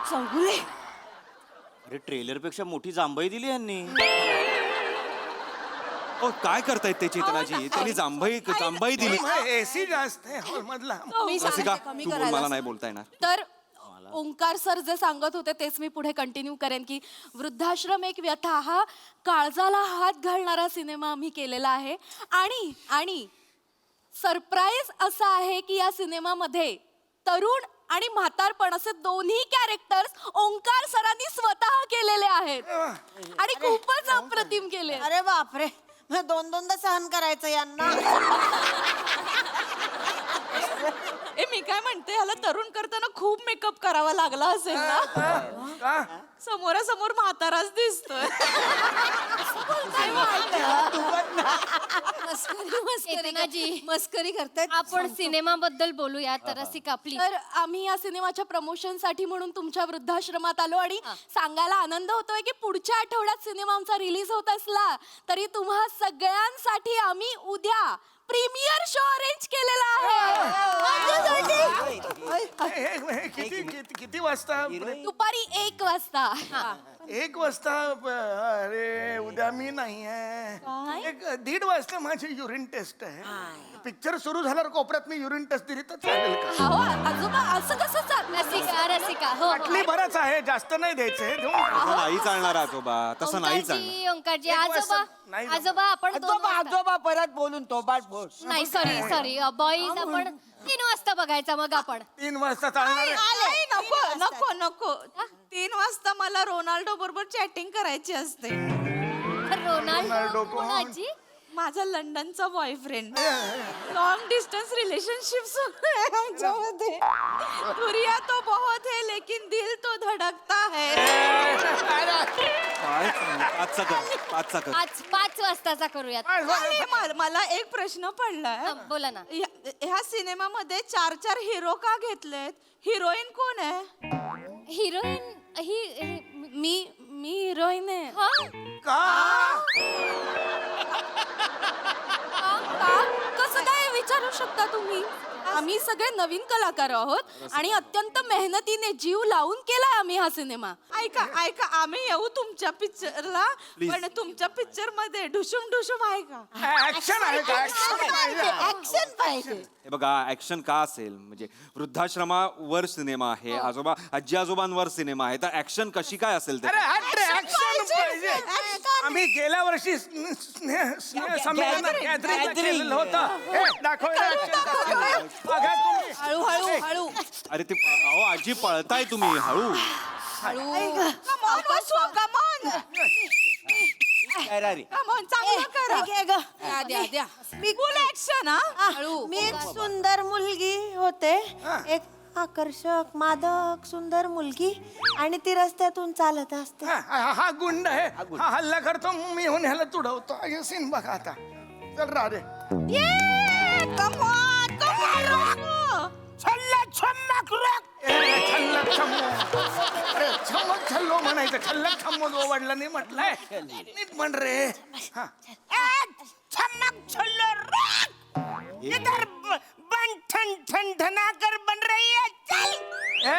चौगुले अरे ट्रेलर पेक्षा मोठी जांभई दिली यांनी काय करतायत ते चेतनाजी त्यांनी जांभई दिली एसी जास्त आहे हॉल मधला मी रसिका सांगते, कमी तू बोल करायला मला नाही बोलता येणार तर ओंकार सर जे सांगत होते तेच मी पुढे कंटिन्यू करेन की वृद्धाश्रम एक व्यथा हा काळजाला हात घालणारा सिनेमा आम्ही केलेला आहे आणि सरप्राईज असं आहे की या सिनेमामध्ये तरुण आणि म्हातारपण असे दोन्ही कॅरेक्टर्स ओंकार सरांनी स्वतः केलेले आहेत आणि खूपच अप्रतिम केले अरे बापरे मग 2-2दा सहन करायचं यांना मी काय म्हणते ह्याला तरुण करताना खूप मेकअप करावा लागला असेल ना का समोरासमोर म्हाताराच दिसतोय मस्करी करतायत आपण सिनेमाबद्दल बोलूया तर रसिका प्लीज तर आम्ही या सिनेमाच्या प्रमोशनसाठी म्हणून तुमच्या वृद्धाश्रमात आलो आणि सांगायला आनंद होतोय की पुढच्या आठवड्यात सिनेमा आमचा रिलीज होत असला तरी तुम्हा सगळ्यांसाठी आम्ही उद्या प्रीमियर शो अरेंज केलेला आहे किती वाजता दुपारी 1 वाजता 1 वाजता अरे उद्या मी नाही आहे 1:30 वाजता माझी युरिन टेस्ट आहे पिक्चर सुरू झाल्यावर कोपऱ्यात मी युरिन टेस्ट दिली तर चालेल का आजोबा असं कसं रसिका हो बाटली बरंच आहे जास्त नाही द्यायचंय तसं नाही चालणार आजोबा तसं नाही चालणार ओंकारजी नाही आजोबा आपण 2 वाजता आजोबा परत बोलून तो बाट बोल नाही सॉरी बॉईज आपण 3 वाजता बघायचा मग आपण 3 वाजता चालणार आहे नको 3 वाजता मला रोनाल्डो बरोबर चॅटिंग करायची असते रोनाल्डो कोणाची माझा लंडनचा बॉयफ्रेंड लॉन्ग डिस्टन्स रिलेशनशिप आमच्यामध्ये दुरिया तो बहुत है लेकिन दिल तो धड़कता है आजचा कर आज 5 वाजताचा करूयात मला एक प्रश्न पडलाय बोला ना ह्या सिनेमामध्ये 4 हिरो का घेतलेत हिरोईन कोण आहे हिरोईन मी हिरोईन आहे कसं काय विचारू शकता तुम्ही आम्ही सगळे नवीन कलाकार आहोत आणि अत्यंत मेहनतीने जीव लावून केलाय आम्ही हा सिनेमा ऐका आम्ही येऊ तुमच्या पिक्चरला पण तुमच्या पिक्चर मध्ये ढुशुम आहे का ऍक्शन आहे का ऍक्शन पाहिजे हे बघा ऍक्शन का असेल म्हणजे वृद्धाश्रमावर सिनेमा आहे आजी आजोबांवर सिनेमा आहे तर ऍक्शन कशी काय असेल ते अरे ऍक्शन पाहिजे आम्ही गेल्या वर्षी संमेलन केलेलं होतं दाखव हळू अरे ते अहो आजी पळताय तुम्ही हळू मी एक सुंदर मुलगी होते एक आकर्षक मादक सुंदर मुलगी आणि ती रस्त्यातून चालत असते. हा गुंड आहे. हा हल्ला करतो, मी येऊन ह्याला तुडवतो. हे सीन बघा आता. चल रा रे. छम्मक छल्लो म्हणायचं. छल्लक छम्मक ओवडला नाही म्हटलंय. नीट म्हण रे. हा. छमक छल्लो इधर बन ठन ठन धनाकर बन रही है. चल. ए,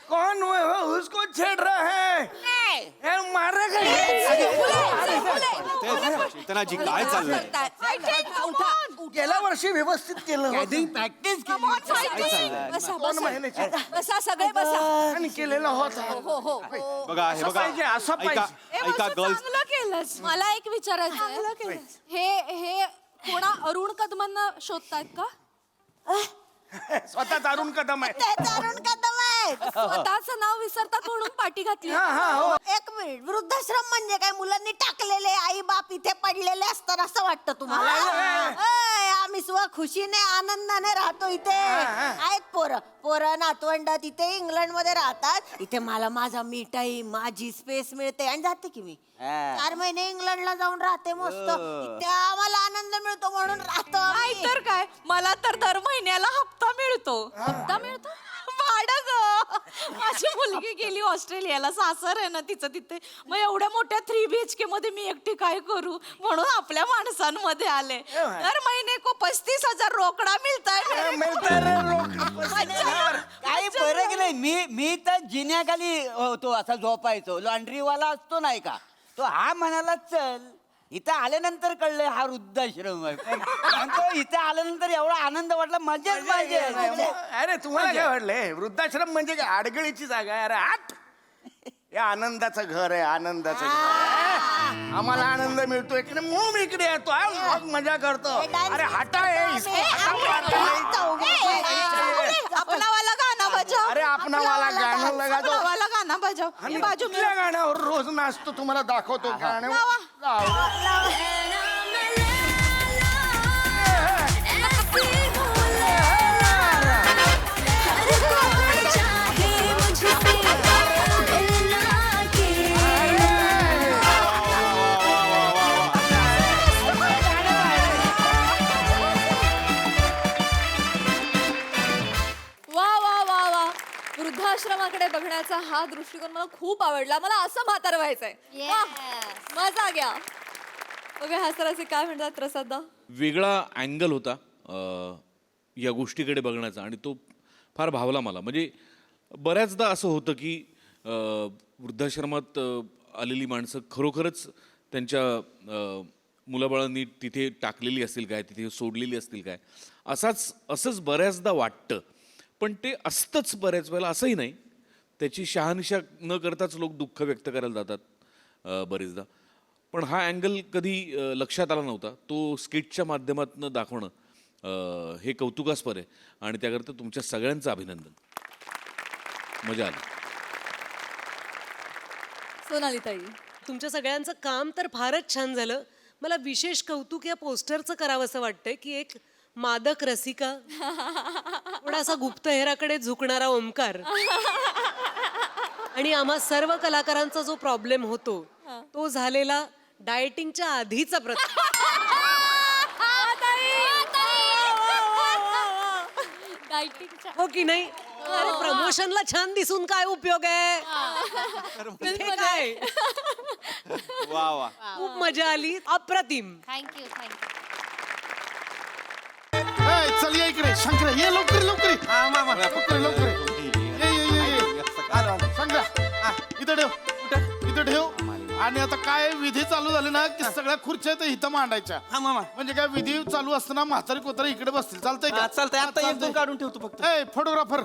कौन वो उसको छेड़ रहा है? ए, मारेगा ये. चेतनाजी काय चाललंय? गेल्या वर्षी व्यवस्थित केलं होतं. प्रॅक्टिस बसा, 2 महिन्याची बसा सगळे बसा. आणि केलेला होता. हो हो बघा हे असं बघा पाहिजे, असं ऐका पाहिजे. ऐका गर्ल्स चांगलं केलंस. मला एक विचारायचं हे कोणा अरुण कदमांना शोधतायत का? स्वतः अरुण कदम आहे. ते तरुण कदम आहे. स्वतःचं नाव विसरतात म्हणून पाठी घातली. एक मिनिट, वृद्धाश्रम म्हणजे काय? मुलांनी टाकलेले आई बाप इथे पडलेले असतात असं वाटतं तुम्हाला? अय, आम्ही खुशीने आनंदाने राहतो इथे. आहेत पोरं नातवंड तिथे इंग्लंड मध्ये राहतात. इथे मला माझा मी टाईम माझी स्पेस मिळते आणि जाते की मी 4 महिने इंग्लंडला जाऊन राहते मस्त. इथे आम्हाला आनंद मिळतो म्हणून राहतो आम्ही. तर काय, मला तर दर महिन्याला हप्ता मिळतो. हप्ता मिळतो? भाडं ग. माझी मुलगी गेली ऑस्ट्रेलियाला, सासर आहे ना तिचं तिथे. मग एवढ्या मोठ्या 3 BHK मध्ये मी एकटी काय करू, म्हणून आपल्या माणसांमध्ये आले. दर महिने को 35,000 रोकडा मिळताय. काही फरक नाही. मी तर जिन्याखाली होतो असा झोपायचो. लॉन्ड्रीवाला असतो नाही का, तो हा म्हणाला चल. इथं आल्यानंतर कळलं हा वृद्धाश्रम आहे. पण तो इथे आल्यानंतर एवढा आनंद वाटला. मजाच पाहिजे. अरे तुम्हाला काय वाटलंय? वृद्धाश्रम म्हणजे काय आडगळीची जागा आहे? अरे आठ. हे आनंदाचं घर आहे, आनंदाचं घर. आम्हाला आनंद मिळतोय की नाही म्हणून इकडे येतो. मग मजा करतो. अरे हटा अपना वाला गाना बजाव. अरे अपना वाला गाणं लगा दो. अपना वाला गाना बजाव. आणि कुठल्या गाण्यावर रोज नाचतो तुम्हाला दाखवतो गाणं. वृद्धाश्रमाकडे बघण्याचा हा दृष्टिकोन मला खूप आवडला. मला असं म्हातारं व्हायचंय. मजा घ्या. ओके, हसराचे काय म्हणतात प्रसादा? वेगळा अँगल होता या गोष्टीकडे बघण्याचा आणि तो फार भावला मला. म्हणजे बऱ्याचदा असं होतं की वृद्धाश्रमात आलेली माणसं खरोखरच त्यांच्या मुलाबाळांनी तिथे टाकलेली असतील काय, तिथे सोडलेली असतील काय, असंच बऱ्याचदा वाटतं. पण ते असतंच बऱ्याच वेळेला, असंही नाही. त्याची शहानिशा न करताच लोक दुःख व्यक्त करायला जातात बरेचदा. पण हा अँगल कधी लक्षात आला नव्हता. तो स्किटच्या माध्यमातून दाखवणं हे कौतुकास्पद आहे आणि त्याकरता तुमच्या सगळ्यांचं अभिनंदन. मजा आली. सोनाली ताई, तुमच्या सगळ्यांचं काम तर फारच छान झालं. मला विशेष कौतुक या पोस्टरचं करावं असं वाटतंय की एक मादक रसिका, थोडासा गुप्तहेराकडे झुकणारा ओमकार आणि आम्हा सर्व कलाकारांचा जो प्रॉब्लेम होतो तो झालेला डाएटिंगच्या आधीचा हो की नाही? अरे प्रमोशनला छान दिसून काय उपयोग आहे? हे काय? वा वा. खूप मजा आली. अप्रतिम. Thank you thank you. चल ये इकडे. शंकर ये लवकर लवकर. लवकर ये. शंकर इथं ठेव. इथं ठेव. आणि आता काय विधी चालू झाली ना की सगळ्या खुर्च्या इथं मांडायच्या. हा मामा. म्हणजे काय विधी चालू असताना म्हातारी कोतारी इकडे बसतील. चालतंय का? चालतंय. आता 1-2 काढून ठेवतो फक्त. फोटोग्राफर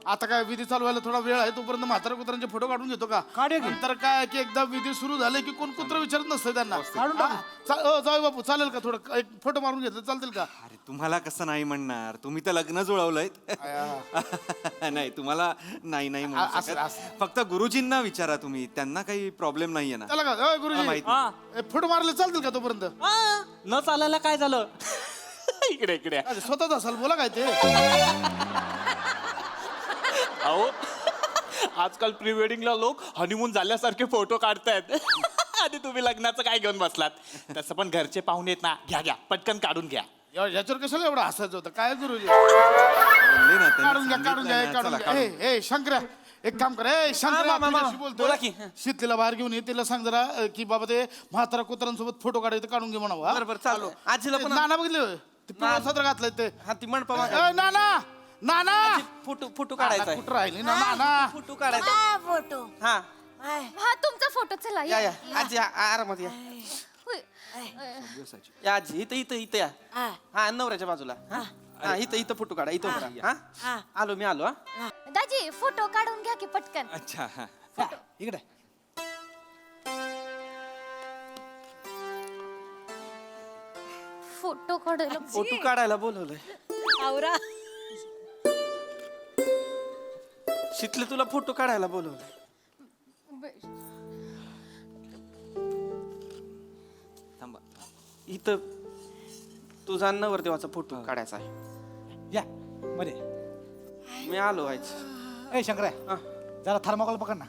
आता काय विधी चालू व्हायला थोडा वेळ आहे, तोपर्यंत म्हातारा कुत्रांचे फोटो काढून घेतो का? नंतर काय की एकदा विधी सुरू झाले की कोण कुत्र विचारत नसतं त्यांना. जाऊ बापू, चालेल का? थोडं एक फोटो मारून घेतलं चालतील का? अरे तुम्हाला कसं नाही म्हणणार? तुम्ही तर लग्न जुळवलंय. नाही तुम्हाला नाही नाही म्हणू शकत. फक्त गुरुजींना विचारा तुम्ही, त्यांना काही प्रॉब्लेम नाहीये ना? चला का गुरुजी, फोटो मारले चालतील का तोपर्यंत? न चालायला काय झालं? इकडे स्वतःच असाल, बोला काय ते. अहो आजकाल प्री वेडिंगला लोक हनीमून झाल्यासारखे फोटो काढतायत आणि तुम्ही लग्नाचं काय घेऊन बसलात. तसं पण घरचे पाहुणे आहेत ना, घ्या घ्या पटकन काढून घ्या. याच्यावर कशाला एवढं हसायचं होतं काय करू बोलले ना त्यांनी, काढून घ्या काढून घ्या सांगितलं काढून ना, घ्या. ए शंकर्या एक काम कर. ए शंकर्या तुझ्याशी बोला की. बोलतोय. शीतलीला बाहेर घेऊन ये, तिला सांग जरा की बाबा ते म्हातारा कुत्रांसोबत फोटो काढायचं काढून घे म्हणावं. बरं चालू आजीला पण नाना बघितले होय? ते पिवळं सदर घातलंय ते. हा ती मंडपा ए, नाना नाना फोटो काढायचा कुठं राहिली ना नाना फोटो काढायचा काय फोटो हा हा तुमचा फोटो चला या या आजी आरामात या होय. या आजी इथं इथं इथं या हा. हा नवऱ्याच्या बाजूला हा इथं इथं फोटो काढा इथं उभं राहा. हा आलो मी आलो हा दाजी फोटो काढून घ्या की पटकन. अच्छा हा इकडे फोटो काढायला फोटो काढायला बोलवलंय आवरा. शितले तुला फोटो काढायला बोलवलंय. थांबा. इथं तुझा नवरदेवाचा फोटो काढायचा आहे. या मध्ये मी आलो व्हायचं. ए शंकर्या हा. जरा थर्माकोल पकड ना.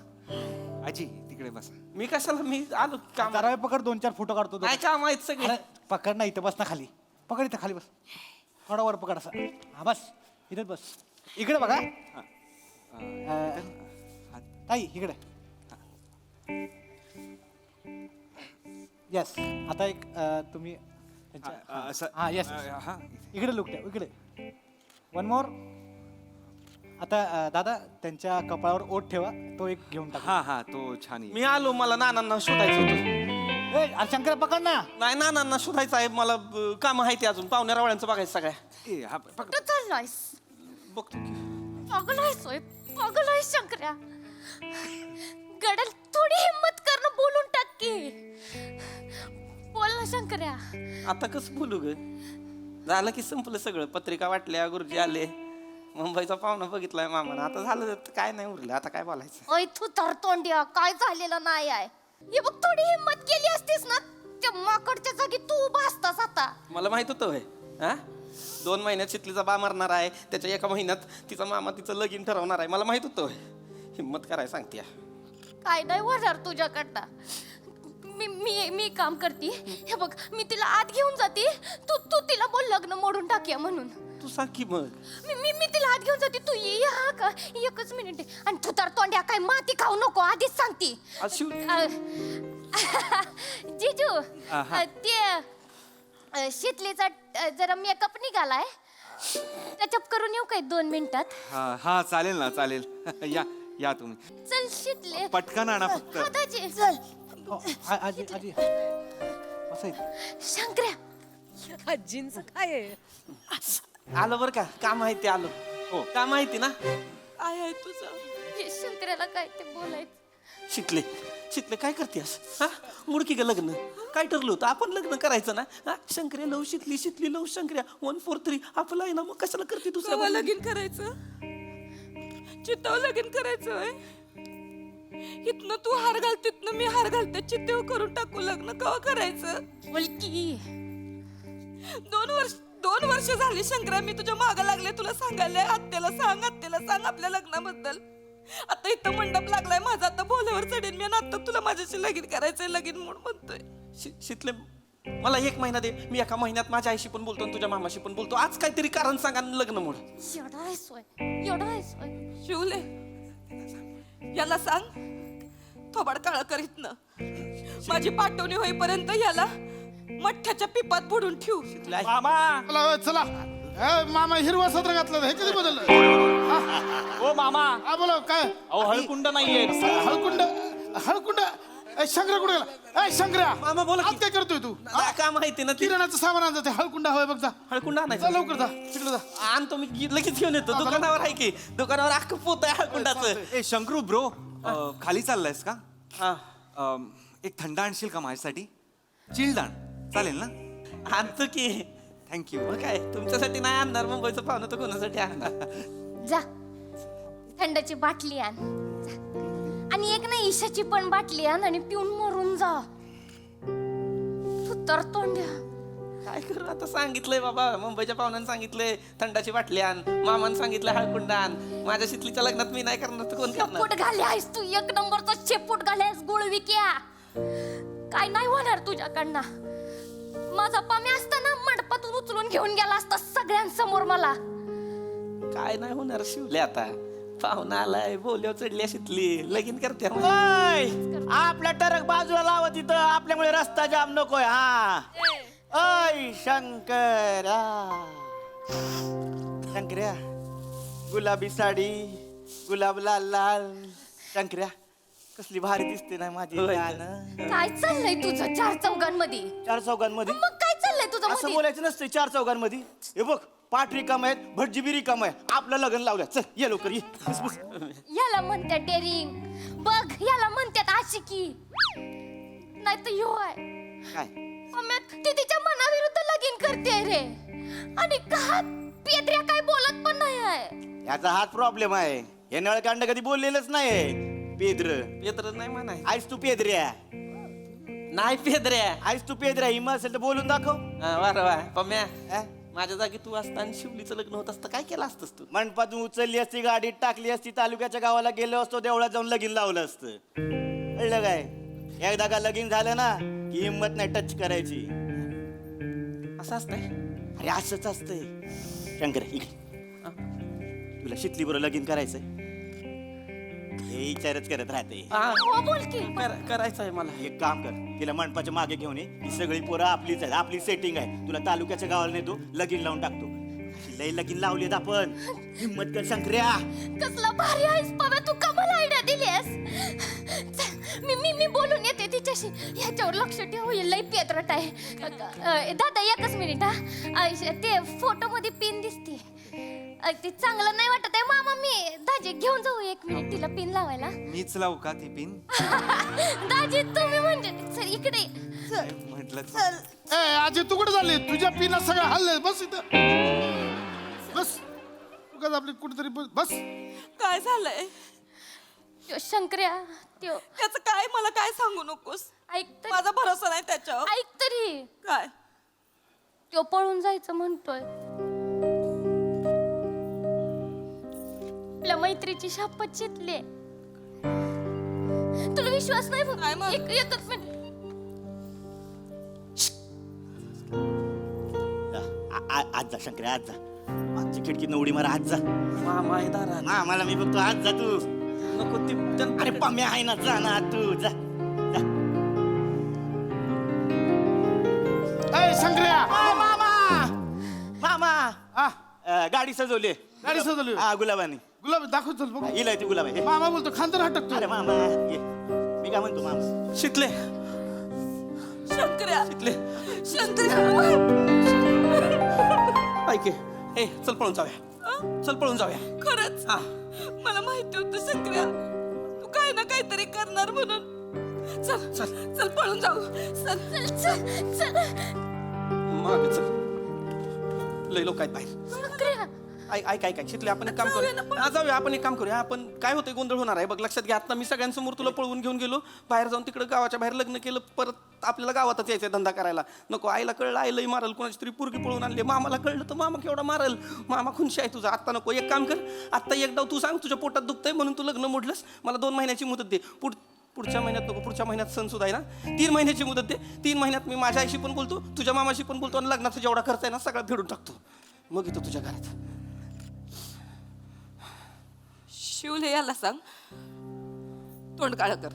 आजी तिकडे बसा. मी कशाला मी आलो काम जरा वेळ पकड 2-4 फोटो काढतो. काय काम आहेत सगळे अरे, पकड ना इथं बस ना खाली. पकड इथं खाली बस. थोडा वर पकड असं. हा बस इथेच बस. इकडे बघा. ताई इकडे. येस आता एक तुम्ही असं हा येस हा इकडे लुक द्या इकडे. One more. आता दादा त्यांच्या कपाळावर ओठ ठेवा. तो एक घेऊन टाका. हा हा तो छान आहे. मी आलो मला नानांना शोधायचं होतं. अरे शंकर पकड ना. नाही नानांना शोधायचं आहे मला काम आहे ते अजून पाहुण्या रावळ्यांचं बघायचं सगळ्या ए, हा, पकड. कुठं चाललायस? बघतो की. पागल आहेस होय पागल आहेस शंकर्या. गडल थोडी हिम्मत कर ना बोलून टाक की. बोल ना शंकर्या. आता कसं बोलू ग झालं की संपलं सगळं. पत्रिका वाटल्या गुरुजी आले मुंबईचा पाहुणा बघितलाय मामानं. आता झालं तर काय नाही उरलं आता काय बोलायचं. ओय तू तर तोंड्या काय झालेलं नाही आहे. हे बघ थोडी हिम्मत केली असतीस ना त्या माकडच्या जागी तू उभा असतास आता. मला माहित होतं होय हा 2 महिन्यात शितलीचा बा मरणार आहे त्याच्या 1 महिन्यात तिचा मामा तिचं लगीन ठरवणार आहे. मला माहित होतं होय. हिम्मत कराय सांगते. काय नाही होणार तुझ्याकडनं. मी काम करते. हे बघ मी तिला आत घेऊन जाते. तू तिला बोल लग्न मोडून टाकूया म्हणून. तू सांग की मग. मी तिला आत घेऊन जाते. तू ये हा का एकच मिनिट. आणि तू तर तोंड्या काय माती खाऊ नको आधीच सांगते. जिजू ते शीतलीचा जरा मेकअप निघालाय. टचअप करून येऊ काय 2 मिनिटात. हा हा चालेल ना चालेल. या या तुम्ही चल शीतले पटकन आणा फक्त. हा, दाजी चल. आजी आजी शंकर्या आजींचं काय आहे? आलो बरं का काम आहे ते आलो. हो काम माहिती ना. काय आहे तुझं? हे शंकराला काय ते बोलायचं. शिकले शिकले काय करतेस हा मुडकी ग लग्न काय ठरलं होतं आपण लग्न करायचं ना. हा शंकर्या लव शिकली शिकली लव शंकर्या 143 आपलं आहे ना. मग कशाला करते कवा दुसरं लगीन करायचं? चित्ताव लगीन करायचं होय? इथनं तू हार घाल तिथनं मी हार घालते. चित्तेव करून टाकू लग्न. कवा करायचं? बोलकी 2 वर्ष झाली शंकरा मी तुझ्या मागं लागले तुला सांगायला. आत्याला सांग आपल्या लग्नाबद्दल. आता इथं मंडप लागलाय माझा. आता बोलावर चढेन मी. आता तुला माझ्याशी लगीन करायचंय. लगीन म्हणून म्हणतोय. शितले मला 1 महिना दे. मी 1 महिन्यात माझ्या आईशी पण बोलतो आणि तुझ्या मामाशी पण बोलतो. आज काहीतरी कारण सांगा आणि लग्न मोड. एवढा आहे सोय एवढा आहे सोय. शिवले याला सांग थोबाड काळ करीत ना. माझी पाठवणी होईपर्यंत याला मठ्ठ्याच्या पिपात बुडून ठेवू. चला चला. मामा हिरवा सत्र घातलं हे कधी बदललं? ओ मामा हा बोला काय. अहो हळकुंड नाहीये. हळकुंड हळकुंड. शंकरा कुठे गेला? शंकरा मामा बोला की. आज काय करतोय तू? काम माहिती ना ती किराणाचं सामान आणतं ते हळकुंड हवंय बघ जा. हळकुंड जा आणायचं लवकर जा तिकडे जा. आणतो मी लगेच घेऊन येतो. दुकानावर आहे की दुकानावर अख्खं पोत आहे हळकुंडाचं. ए शंकरू ब्रो खाली चाललायस का? हा एक थंड आणशील का माझ्यासाठी? चिल्ड आण चालेल ना? आणतो की. थँक्यू. मग काय तुमच्यासाठी नाही आणणार. मुंबईचं पाहुणं तर कोणासाठी आणणार. जा थंडाची बाटली आण जा. आणि एक ना ईशाची पण बाटली आण आणि पिऊन मरून जा. तू तर तोंड्या काय करू आता, सांगितलंय बाबा, मुंबईच्या पाहुण्यानं सांगितलंय थंडाची बाटली आण, मामानं सांगितलं हळकुंड आण. माझ्या शीतलीच्या लग्नात मी नाही करणार तर कोण करणार? शेपूट घाल्यास तू, एक नंबरचा शेपूट घाल्यास गुळविक्या. काय नाही होणार तुझ्याकडनं. माझा पामी असताना मंडपातून उचलून घेऊन गेला असता सगळ्यांसमोर मला. काय नाही होणार शिवले आता, पाहुणा आलाय, बोलव चढली शीतली, लगीन करते. ओय, आपला टरक बाजूला लावा तिथं, आपल्यामुळे रस्ता जाम नकोय. हा ओय शंकरा, शंकर्या, गुलाबी साडी, गुलाब लाल लाल. शंकर्या, कसली भारी दिसते ना माझी जान. काय चाललंय तुझं चार चौघांमध्ये? चार चौघांमध्ये मग काय चाललंय तुझं असं मध्ये? बोलायचं नसतं चार चौघांमध्ये. हे बघ, पाठ रिकाम आहेत, भटजी बी रिकाम आहे, आपलं लग्न लावलं. चल ये लवकर ये. बस, बस. याला म्हणतात डेअरिंग, बघ याला म्हणतात आशिकी, नाही तर यो आहे काय ती तिच्या मनाविरुद्ध लगीन करते रे. आणि का पेद्र्या काय बोलत पण नाही आहे. याचा हाच प्रॉब्लेम आहे. हे नळकांड कधी बोललेलंच नाही. पेद्र पेद्र नाही म्हणाय, आईस तू पेद्र्या, नाही पेद्र्या. आईस तू पेद्र्या. हिम असेल तर बोलून दाखव. वार वा पम्या, हा? माझ्या जागी तू असता आणि शिवलीचं लग्न होत असतं काय केलं असतंस तू? मंडपातून उचलली असती, गाडीत टाकली असती, तालुक्याच्या गावाला गेलो असतो, देवळात जाऊन लगीन लावलं असतं. कळलं काय? एकदा का लगीन झालं ना की हिंमत नाही टच करायची. असं असतंय? अरे असंच असतंय. शंकर इकडे, तुला शितली बरोबर लगीन करायचंय? हे विचारच करत राहते. हो बोल की. करायचं आहे मला. एक काम कर, तिला मंडपाच्या मागे घेऊन ये. ही सगळी पोरं आपलीच आहेत, आपली सेटिंग आहे. तुला तालुक्याच्या गावाला नेतो, लगीन लावून टाकतो. लई लगीन लावलीत आपण. हिंमत कर शंकर्या. कसला भारी आहेस बाबा तू, कमाल आयडिया दिलीस. मी बोलून येते तिच्याशी, ह्याच्यावर लक्ष ठेव, लई पेत्रट आहे. दादा एकच मिनिट हा, ते फोटो मध्ये पिन दिसते, ते चांगलं नाही वाटत आहे मामा. मी दाजी घेऊन जाऊ एक मिनिट तिला पिन लावायला. मीच लावू का ती पिन? दाजी तुम्ही म्हणजे सर इकडे म्हटलं ए आजी तू कुठे झाली? तुझ्या पिना सगळं हल्ले. बस इथं बस. उगाच आपली कुठेतरी बस. काय झालंय? त्यो शंकर्या, त्यो त्याचं काय, मला काय सांगू नकोस. ऐक तरी, माझा भरोसा नाही त्याच्यावर. ऐक तरी, काय? त्यो पळून जायचं म्हणतोय. आपल्या मैत्रीची शपथ चितले. तुला विश्वास नाही बघ. काय मग? एकच मिनिट. आज जा शंकर्या, आज जा. मागची खिडकी उडी मारा, आज जा. मामा आहे दारात. हा मला मी बघतो, आज जा तू. नको ती अरे पम्या आहे ना, जा ना तू, जा जा. ए शंकर्या, मामा, मामा, हा गाडी सजवली. गाडी सजवली. हा गुलाबानी. गुलाब दाखव चल बघ. इला ती गुलाब आहे. मामा बोलतो खांदर हटकतो. अरे मामा ये. मी काय म्हणतो मामा, शितले, शंकर्या, शितले, शंकर्या. ऐक ए, चल पळून जाऊया, चल पळून जाऊया. खरंच हा, मला माहिती होतं शंकर्या, तू काय ना काहीतरी करणार म्हणून. चल चल चल पळून जाऊ. चल चल चल. मागे चल, लय लोक आहेत बाहेर. शंकर्या, ऐक ऐक ऐक शितले, आपण एक काम करूया. जाऊया, आपण एक काम करूया. आपण काय होतंय, गोंधळ होणार आहे बघ. लक्षात घ्या, आता मी सगळ्यांसमोर तुला पळवून घेऊन गेलो, बाहेर जाऊन तिकडे गावाच्या बाहेर लग्न केलं, परत आपल्याला गावातच यायचंय धंदा करायला. नको, आईला कळलं, आईलाही मारल, कोणाची तरी पोरगी पळून आणली. मामाला कळलं तर मामा केवढा मारल. मामा खुनशी आहे तुझा. आत्ता नको, एक काम कर, आत्ता एक डाव तू सांग, तुझ्या पोटात दुखतंय म्हणून तू लग्न मोडलंस, मला 2 महिन्याची मुदत दे. पुढच्या महिन्यात नको, पुढच्या महिन्यात सण सुद्धा आहे ना, 3 महिन्याची मुदत दे. 3 महिन्यात मी माझ्या आईशी पण बोलतो, तुझ्या मामाशी पण बोलतो, आणि लग्नाचा जेवढा खर्च आहे ना सगळा फेडून टाकतो. मग येतो तुझ्या घरात. शिवले याला सांग, तोंड काळ कर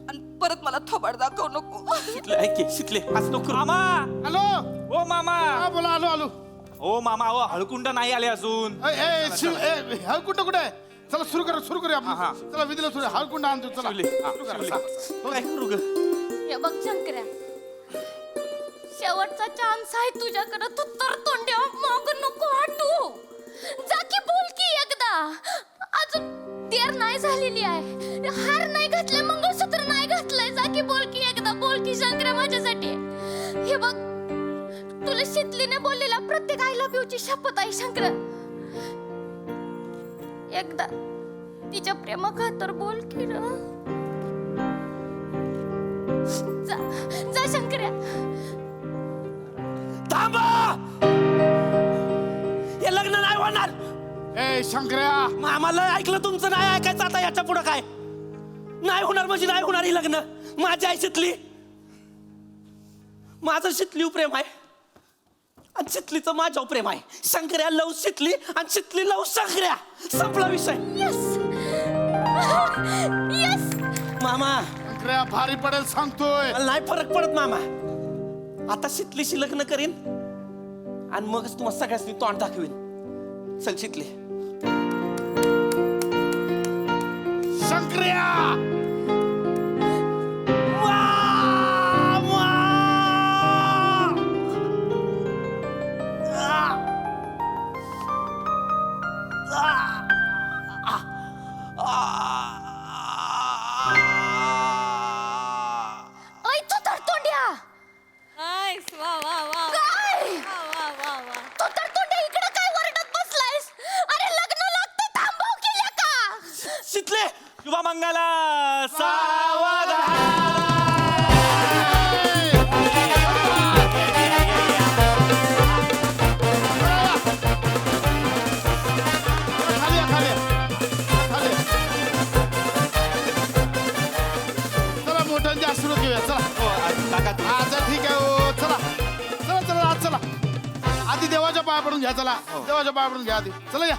आणि परत मला थोबाड दाखव नको. शितले, ऐक की, शितले, आज नको. मामा, हॅलो. ओ मामा. हा बोला, आलो आलो. ओ मामा, ओ हळकुंड नाही आले अजून. हळकुंड कुठे आहे? चला सुरू करूया आपण. चला विधीला सुरू. हळकुंड आणतो. चला सुरू करा. काय करू ग? हे बघ शंकर्या, शेवटचा चान्स आहे तुझ्याकडे. तू तर तोंड्या माग नको हटू. जा की बोल की एकदा. अजून देर नाही झालेली आहे. हार नाही घातले, मंगळसूत्र नाही घातलंय. जा की बोल की एकदा. बोल की शंकर्या माझ्यासाठी. हे बघ, तुला शितलीने बोललेला प्रत्येक आय लव्ह यू ची शपथ आहे शंकर्या. एकदा तिच्या प्रेमा खातर बोल की र. जा जा शंकर्या. ए शंकर्या, मामाला ऐकलं तुमचं नाही ऐकायचं आता याच्या पुढं काय नाही होणार म्हणजे नाही होणार ही लग्न. माझी आई शितली, माझं शितलीव प्रेम आहे आणि शितलीचं माझ्यावर प्रेम आहे. शंकर्या लव शितली आणि शितली लव शंकर्या, संपला विषय. मामा शंकर्या भारी पडेल सांगतोय. मला नाही फरक पडत मामा. आता शितलीशी लग्न करीन आणि मगच तुम्हाला सगळ्यांनी तोंड दाखवीन. चल शितली. शंकर्या ऐ तू तर तोंड्या, वा वा वा काय वा वा वा वा. तू तर तोंड्या इकडे काय वरडत बसलायस? अरे लग्न लागते थांबव केल्या का? शितले शुभमंगला सावधान. खाली या, खाली या. खाली या. चला मोठ्यांचे आशीर्वाद घेऊया. चला हा चला ठीक आहे. हो चला चला चला आज चला. आधी देवाच्या पाया पडून घ्या. चला देवाच्या पाया पडून घ्या आधी. चला या.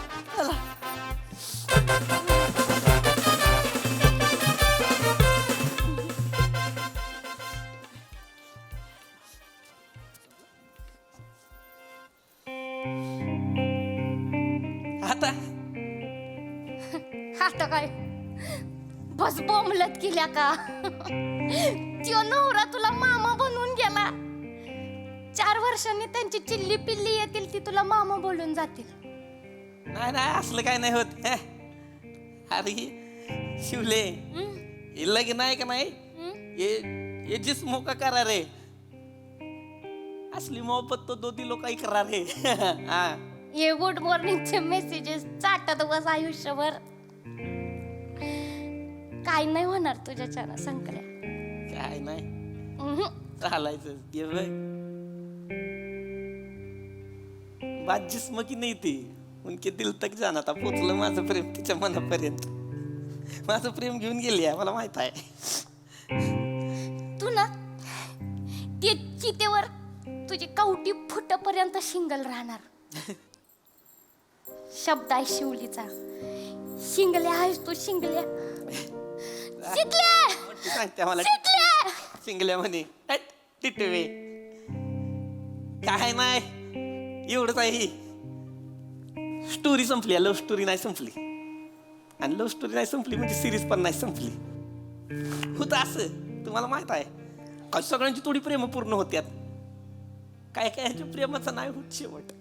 आता आता काय बस बोंबलत केल्या का? त्यो नवरा तुला मामा बनवून गेला. 4 वर्षांनी त्यांची चिल्ली पिल्ली येतील, ती तुला मामा बोलून जातील. नाही नाही असलं काय नाही होत. हे. अरे शिवले हे लग्न आहे का नाही ये जिस्मों का करार है, असली मोहब्बत तो 2 दिलों का इकरार है. हा हे गुड मॉर्निंगचे मेसेजेस चाटत बस आयुष्यभर. काय नाही होणार तुझ्याच्यानं संकल्या. काय नाही उहुं. चालायचं. ये बघ बात जिस्म की नाही ती उनके दिल तक जाना था. पोचलं माझं प्रेम तिच्या मनापर्यंत. माझं प्रेम घेऊन गेली आहे मला माहित आहे. तू ना ते चितेवर तुझी कवटी फुटपर्यंत शिंगल राहणार. शब्द आहे शिवलीचा. शिंगल्या आहेस तू शिंगल्या. शितल्या सांगते मला शितल्या. शिंगल्या म्हणे हट, टिटवे काय नाही एवढंच आहे. स्टोरी संपली, लव्ह स्टोरी नाही संपली. आणि लव्ह स्टोरी नाही संपली म्हणजे सिरीज पण नाही संपली. होतं असं तुम्हाला माहित आहे. आज सगळ्यांची थोडी प्रेम पूर्ण होत्यात. काय काय ह्याच्या प्रेमाचा नाही होत शेवट.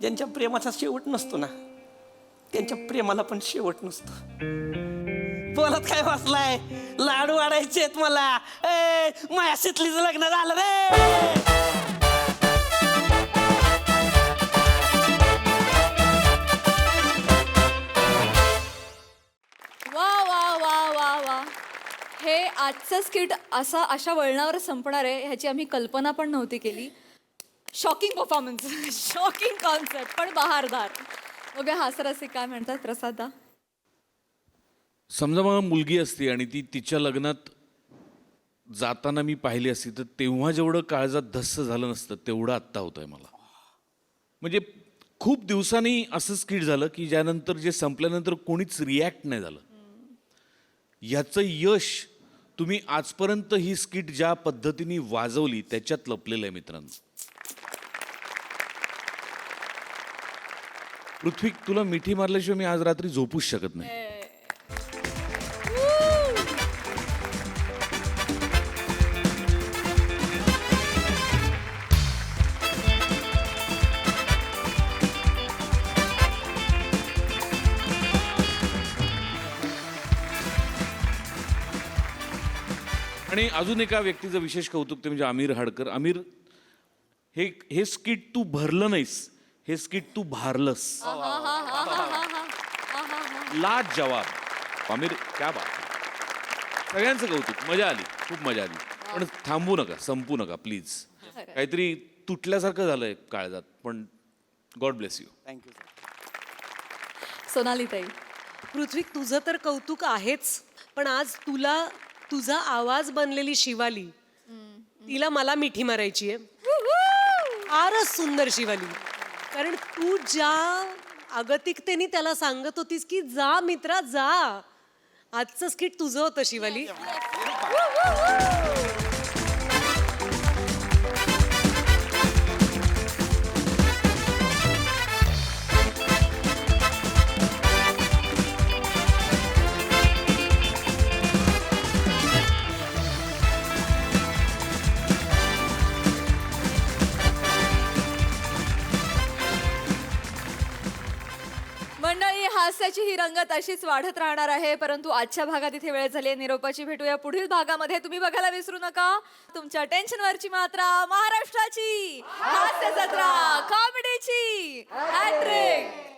ज्यांच्या प्रेमाचा शेवट नसतो ना त्यांच्या प्रेमाला पण शेवट नसतो. बोलत काय वाचलाय? लाडू वाढायचे मला. माया शितलीचं लग्न झालं रे. वा वा वा वा वा. हे आजचं स्किट अशा वळणावर संपणार आहे ह्याची आम्ही कल्पना पण नव्हती केली. शॉकिंग परफॉर्मन्स, शॉकिंग कॉन्सेप्ट, पण बहारदार. बघा हासरसी काय म्हणतात प्रसादा. समजा मला मुलगी असती आणि ती तिच्या लग्नात जाताना मी पाहिली असती तर तेव्हा जेवढं काळजात धस्स झालं नसतं तेवढं आत्ता होतंय मला. म्हणजे खूप दिवसांनी असं स्किट झालं की ज्यानंतर जे संपल्यानंतर कोणीच रिॲक्ट नाही झालं. ह्याचं यश तुम्ही आजपर्यंत ही स्किट ज्या पद्धतीने वाजवली त्याच्यात लपलेलं आहे मित्रांनो. पृथ्वी तुला मिठी मारल्याशिवाय मी आज रात्री झोपूच शकत नाही. आणि अजून एका व्यक्तीचं विशेष कौतुक ते म्हणजे आमिर हाडकर. आमिर, हे स्किट तू भरलं नाहीस, हे स्किट तू भारलंस. लाज जवाब. आमिर क्या बात. सगळ्यांचं कौतुक. मजा आली, खूप मजा आली. पण थांबू नका, संपू नका प्लीज. काहीतरी तुटल्यासारखं झालंय काळजात, पण God bless you. Thank you sir. Sonali ताई. पृथ्वी, तुझं तर कौतुक आहेच, पण आज तुला तुझा आवाज बनलेली शिवाली, तिला मला मिठी मारायची आहे. फारच सुंदर शिवाली. कारण तू ज्या अगतिकतेने त्याला सांगत होतीस की जा मित्रा जा, आजचं स्किट तुझं होतं शिवाली. मंडळी, हास्याची ही रंगत अशीच वाढत राहणार आहे, परंतु आजच्या भागात इथे वेळ झाली आहे निरोपाची. भेटूया पुढील भागामध्ये. तुम्ही बघायला विसरू नका तुमच्या टेन्शनवरची मात्रा, महाराष्ट्राची हास्य जत्रा, कॉमेडीची हॅट्रिक.